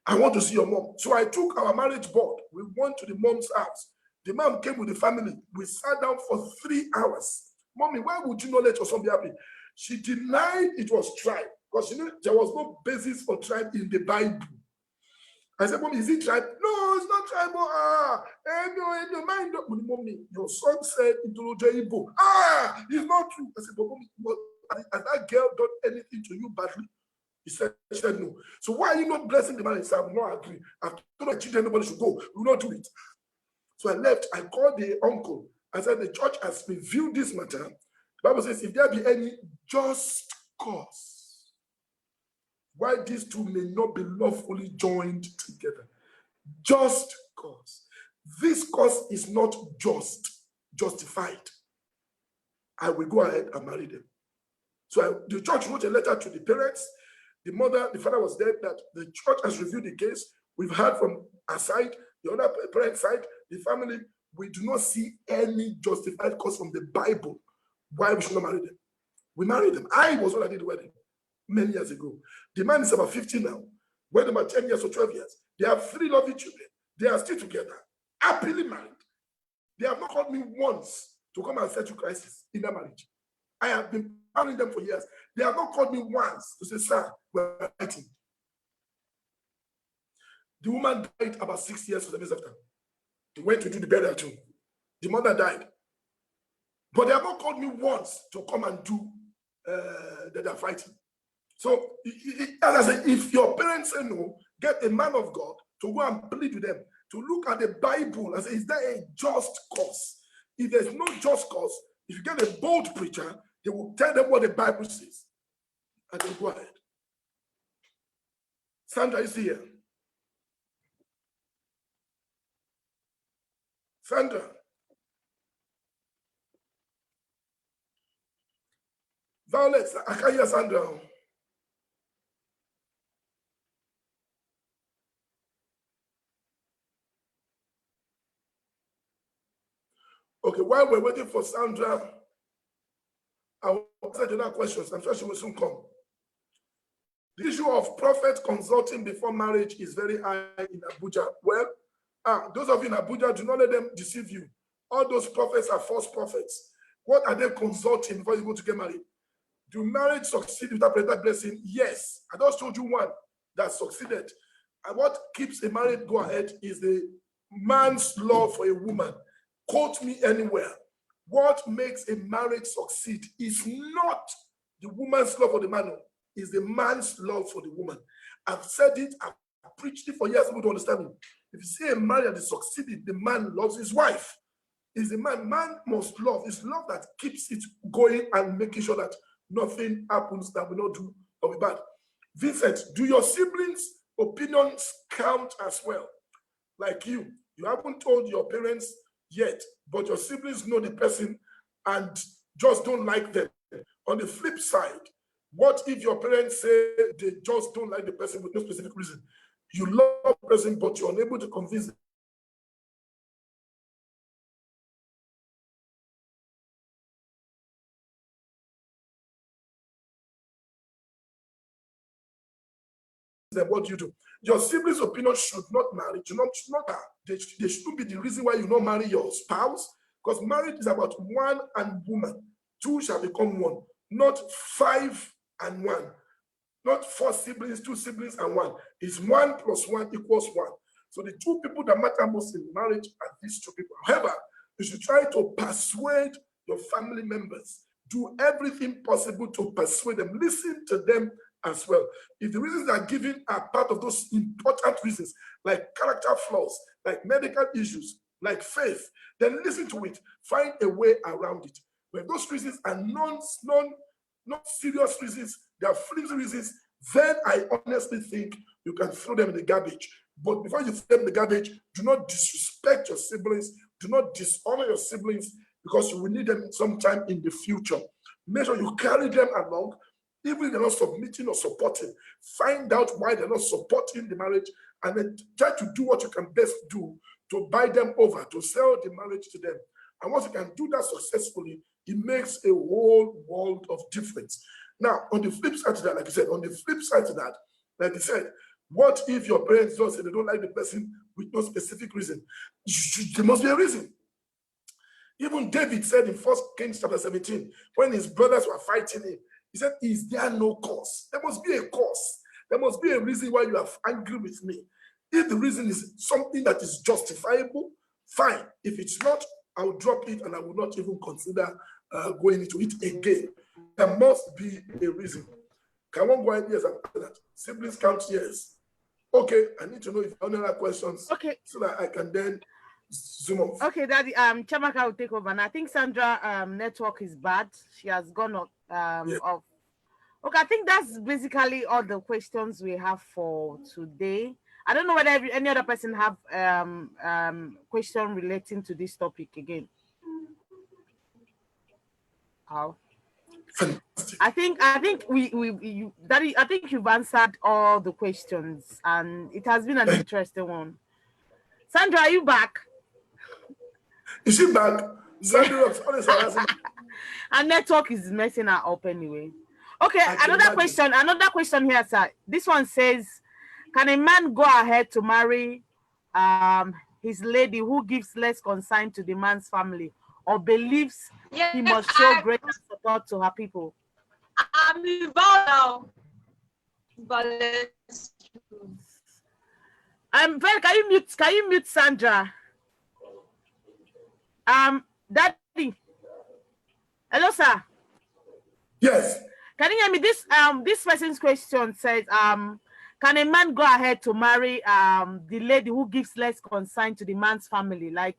I want to see your mom. So I took our marriage board. We went to the mom's house. The mom came with the family. We sat down for 3 hours. Mommy, why would you not let your son be happy? She denied it was tribe because she knew there was no basis for tribe in the Bible. I said, Mommy, is it tribe? No, it's not tribe. No, mind. Mommy, your son said into Igbo. It's not true. I said, but Mommy, has that girl done anything to you badly? He said, she said no. So why are you not blessing the marriage? He said, I will not agree. I've told my children nobody should go. We will not do it. So I left. I called the uncle. I said, the church has reviewed this matter. The Bible says, if there be any just cause why these two may not be lawfully joined together. Just cause. This cause is not justified. I will go ahead and marry them. So the church wrote a letter to the parents. The father was dead, that the church has reviewed the case. We've heard from our side, the other parent side, the family. We do not see any justified cause from the Bible why we should not marry them. We married them. I was when I did the wedding many years ago. The man is about 50 now. Went about 10 years or 12 years. They have 3 lovely children. They are still together, happily married. They have not called me once to come and settle crisis in their marriage. I have been marrying them for years. They have not called me once to say, sir, we're fighting. The woman died about 6 years or 7 years after. They went to do the burial too. The mother died. But they have not called me once to come and do that they're fighting. So, as I say, if your parents say no, get a man of God to go and plead with them, to look at the Bible and say, is there a just cause? If there's no just cause, if you get a bold preacher, they will tell them what the Bible says. And they'll go ahead. Sandra is here. Sandra. Violet, I can't hear Sandra. Okay, while we're waiting for Sandra, I will answer the other questions. I'm sure she will soon come. The issue of prophet consulting before marriage is very high in Abuja. Well, those of you in Abuja, do not let them deceive you. All those prophets are false prophets. What are they consulting before you go to get married? Do marriage succeed without parental blessing? Yes. I just told you one that succeeded. And what keeps a marriage go ahead is the man's love for a woman. Quote me anywhere. What makes a marriage succeed is not the woman's love for the man, is the man's love for the woman. I've said it, I've preached it for years, people don't understand me. If you see a marriage that is succeeding, the man loves his wife. Is the man must love. It's love that keeps it going and making sure that nothing happens that will not do or be bad. Vincent, do your siblings' opinions count as well? Like you haven't told your parents yet, but your siblings know the person and just don't like them. On the flip side, what if your parents say they just don't like the person with no specific reason? You love the person, but you're unable to convince them. What do you do? Your siblings' opinion should not marry. They should be the reason why you not marry your spouse, because marriage is about one and woman. Two shall become one, not 5 and 1. Not 4 siblings, 2 siblings, and 1. It's 1 + 1 = 1. So the 2 people that matter most in marriage are these 2 people. However, you should try to persuade your family members. Do everything possible to persuade them. Listen to them as well. If the reasons are given are part of those important reasons, like character flaws, like medical issues, like faith, then listen to it. Find a way around it. When those reasons are not serious reasons, they are flimsy reasons, then I honestly think you can throw them in the garbage. But before you throw them in the garbage, do not disrespect your siblings. Do not dishonor your siblings, because you will need them sometime in the future. Make sure you carry them along, even if they're not submitting or supporting. Find out why they're not supporting the marriage, and then try to do what you can best do to buy them over, to sell the marriage to them. And once you can do that successfully, it makes a whole world of difference. Now, on the flip side to that, like I said, like I said, what if your parents just say they don't like the person with no specific reason? There must be a reason. Even David said in 1 Kings chapter 17, when his brothers were fighting him, he said, is there no cause? There must be a cause. There must be a reason why you are angry with me. If the reason is something that is justifiable, fine. If it's not, I will drop it and I will not even consider going into it again. There must be a reason. Can one go ahead? Yes, after that. Siblings count years. Okay, I need to know if you have any other questions. Okay. So that I can then zoom off. Okay, Daddy. Chamaka will take over, and I think Sandra network is bad. She has gone off. Off. Okay, I think that's basically all the questions we have for today. I don't know whether any other person have question relating to this topic again. How? I think Daddy, I think you've answered all the questions, and it has been an interesting one. Sandra, are you back? Is she back? Sandra, our network is messing her up anyway. Okay, another question here, sir. This one says, can a man go ahead to marry his lady who gives less concern to the man's family or believes he must show greater support to her people? I'm involved now. But can you mute Sandra? Daddy. Hello, sir. Yes. Can you hear me? This person's question says, can a man go ahead to marry the lady who gives less concern to the man's family? Like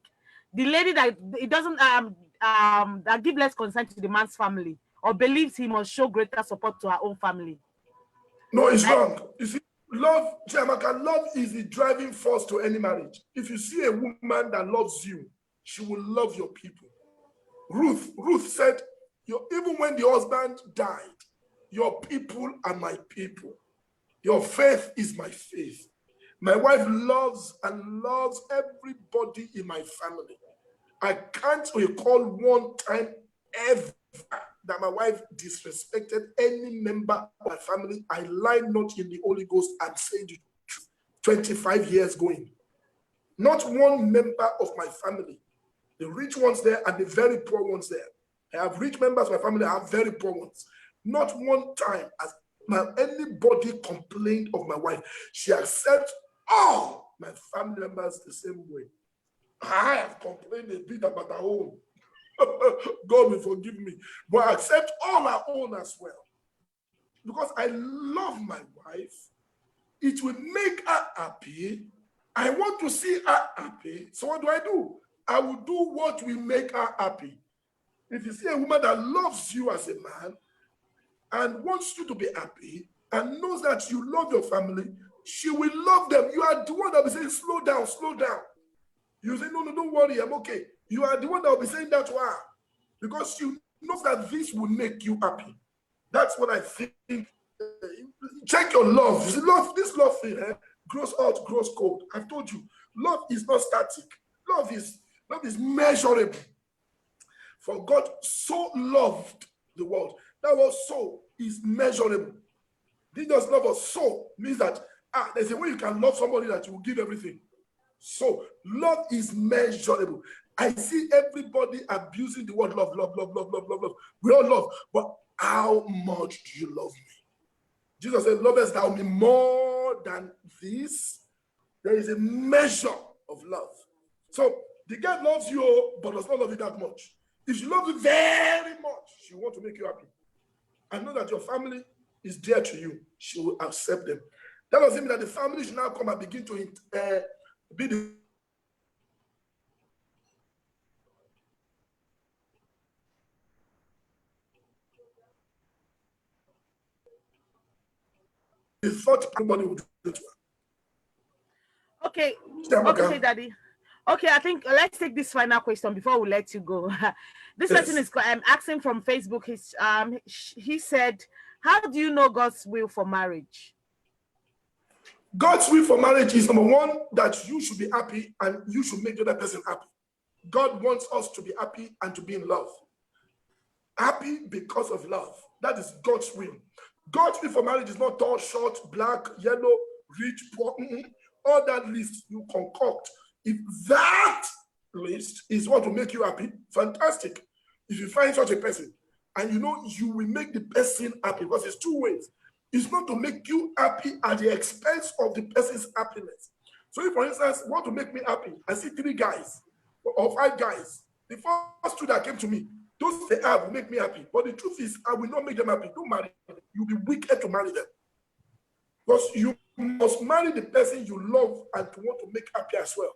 the lady that it doesn't that give less concern to the man's family or believes he must show greater support to her own family. No, it's wrong. You see, love is the driving force to any marriage. If you see a woman that loves you, she will love your people. Ruth said, even when the husband died, your people are my people. Your faith is my faith. My wife loves everybody in my family. I can't recall one time ever that my wife disrespected any member of my family. I lie not in the Holy Ghost and say the truth. 25 years going. Not one member of my family. The rich ones there and the very poor ones there. I have rich members of my family, I have very poor ones. Not one time has anybody complained of my wife. She accepts all my family members the same way. I have complained a bit about her own. God will forgive me. But I accept all her own as well. Because I love my wife. It will make her happy. I want to see her happy. So what do? I will do what will make her happy. If you see a woman that loves you as a man and wants you to be happy and knows that you love your family, she will love them. You are the one that will be saying, slow down, slow down. You say, no, don't worry, I'm okay. You are the one that will be saying that to her because you know that this will make you happy. That's what I think. Check your love. You see, this love thing grows out, grows cold. I've told you, love is not static. Love is measurable. For God so loved the world. That word so is measurable. He does love us so means that there's a way you can love somebody that you will give everything. So love is measurable. I see everybody abusing the word love. We all love, but how much do you love me? Jesus said, lovest thou me more than this? There is a measure of love. So the girl loves you, but does not love you that much. If she loves you very much, she wants to make you happy. I know that your family is dear to you. She will accept them. That doesn't mean that the family should now come and begin to be the thought everybody would do to her. Okay, Daddy. Okay, I think let's take this final question before we let you go. This person is asking from Facebook. He said, how do you know God's will for marriage? God's will for marriage is number one, that you should be happy and you should make the other person happy. God wants us to be happy and to be in love. Happy because of love. That is God's will. God's will for marriage is not tall, short, black, yellow, rich, poor. All that list you concoct. If that list is what will make you happy, fantastic. If you find such a person and you know you will make the person happy, because it's two ways. It's not to make you happy at the expense of the person's happiness. So if, for instance, want to make me happy, I see 3 guys or 5 guys. The first 2 that came to me, those they have will make me happy. But the truth is, I will not make them happy. Don't marry them. you'll be wicked to marry them. Because you must marry the person you love and to want to make happy as well.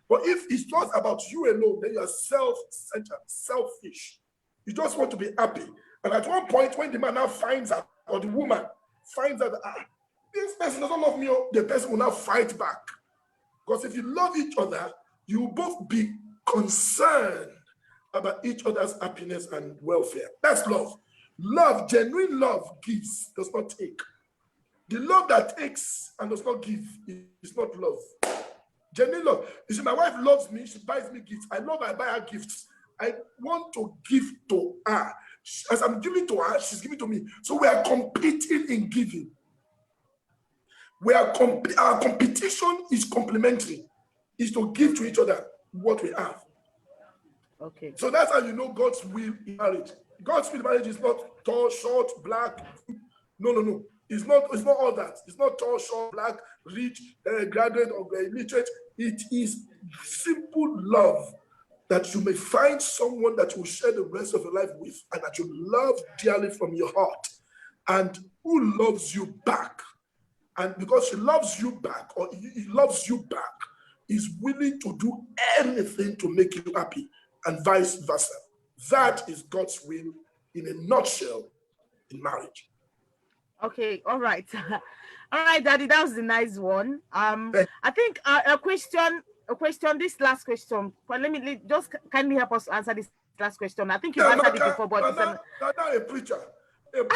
But if it's just about you alone, then you are self-centered, selfish. You just want to be happy. And at one point, when the man now finds out, or the woman finds out, this person doesn't love me, the person will now fight back. Because if you love each other, you will both be concerned about each other's happiness and welfare. That's love. Love, genuine love, gives, does not take. The love that takes and does not give is not love. Genuine love. You see, my wife loves me. She buys me gifts. I love her. I buy her gifts. I want to give to her. As I'm giving to her, she's giving to me. So we are competing in giving. Our competition is complementary. Is to give to each other what we have. Okay. So that's how you know God's will in marriage. God's will in marriage is not tall, short, black. No. It's not all that. It's not tall, short, black, rich, graduate, or illiterate. It is simple love that you may find someone that you will share the rest of your life with and that you love dearly from your heart and who loves you back. And because she loves you back or he loves you back, is willing to do anything to make you happy and vice versa. That is God's will in a nutshell in marriage. Okay, all right. All right, Daddy, that was the nice one. I think a question, this last question, but let me just kindly help us answer this last question. I think you've answered it before, but now a preacher will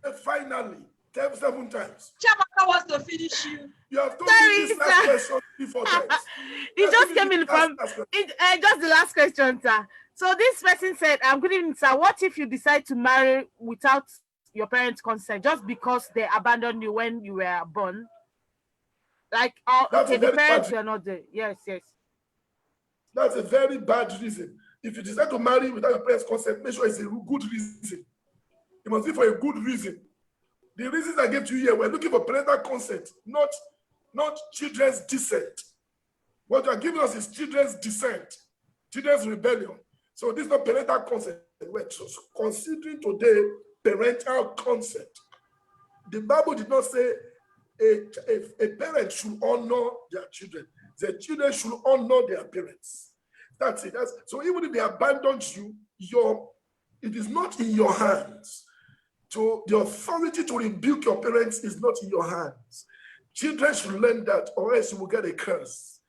say finally 7 times. Chamaka wants to finish you. You have told me this last question 4 times. It just came in from just the last question, sir. So this person said, good evening, sir. What if you decide to marry without your parents' consent just because they abandoned you when you were born? Like, okay, the parents were not there. Yes. That's a very bad reason. If you decide to marry without your parents' consent, make sure it's a good reason. It must be for a good reason. The reasons I gave to you here, we're looking for parental consent, not children's descent. What you are giving us is children's descent, children's rebellion. So this is not parental consent. We're considering today parental consent. The Bible did not say a parent should honor their children. The children should honor their parents. That's it. So even if they abandon you, it is not in your hands. So the authority to rebuke your parents is not in your hands. Children should learn that, or else you will get a curse.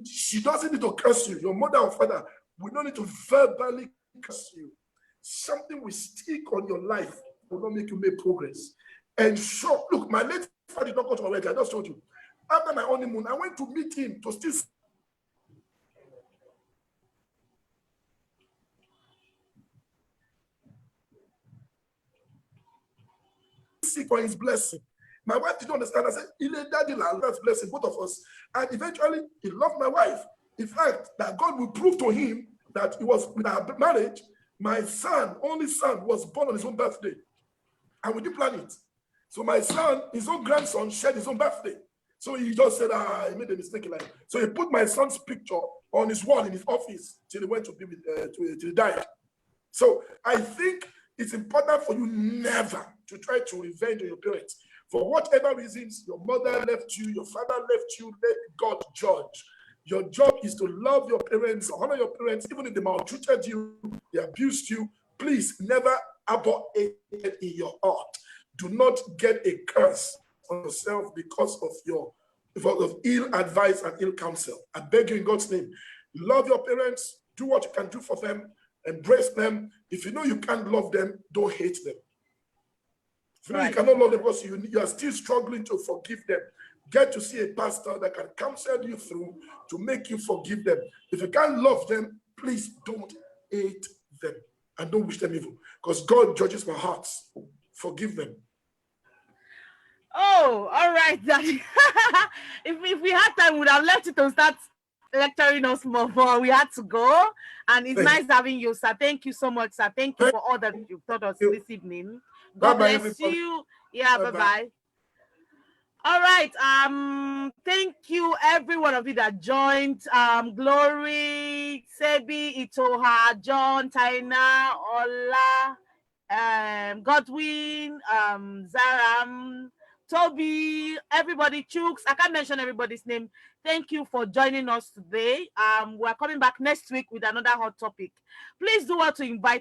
She doesn't need to curse you. Your mother or father will not need to verbally curse you. Something will stick on your life, will not make you make progress. And so, look, my late father did not go to my wedding. I just told you. After my honeymoon, I went to meet him to still seek for his blessing. My wife didn't understand. I said, Daddy, that's blessing, both of us. And eventually, he loved my wife. In fact, that God will prove to him that it was with our marriage, my son, only son, was born on his own birthday. And we didn't plan it. So my son, his own grandson, shared his own birthday. So he just said, he made a mistake. So he put my son's picture on his wall in his office till he went to be with, till he died. So I think it's important for you never to try to revenge on your parents. For whatever reasons, your mother left you, your father left you, let God judge. Your job is to love your parents, honor your parents, even if they maltreated you, they abused you. Please never abhor it in your heart. Do not get a curse on yourself because of ill advice and ill counsel. I beg you in God's name, love your parents, do what you can do for them, embrace them. If you know you can't love them, don't hate them. If you know you cannot love them because you are still struggling to forgive them, get to see a pastor that can counsel you through to make you forgive them. If you can't love them, please don't hate them and don't wish them evil, because God judges my hearts. Forgive them. Oh, all right, Daddy. if we had time, we would have left it to start lecturing us more, but we had to go. And it's nice having you, sir. Thank you so much, sir. Thank you for all that you've taught us this evening. God bless you. Yeah, bye-bye. All right. Thank you, every one of you that joined. Glory, Sebi, Itoha, John, Taina, Ola, Godwin, Zaram, Toby, everybody, Chooks. I can't mention everybody's name. Thank you for joining us today. We're coming back next week with another hot topic. Please do want to invite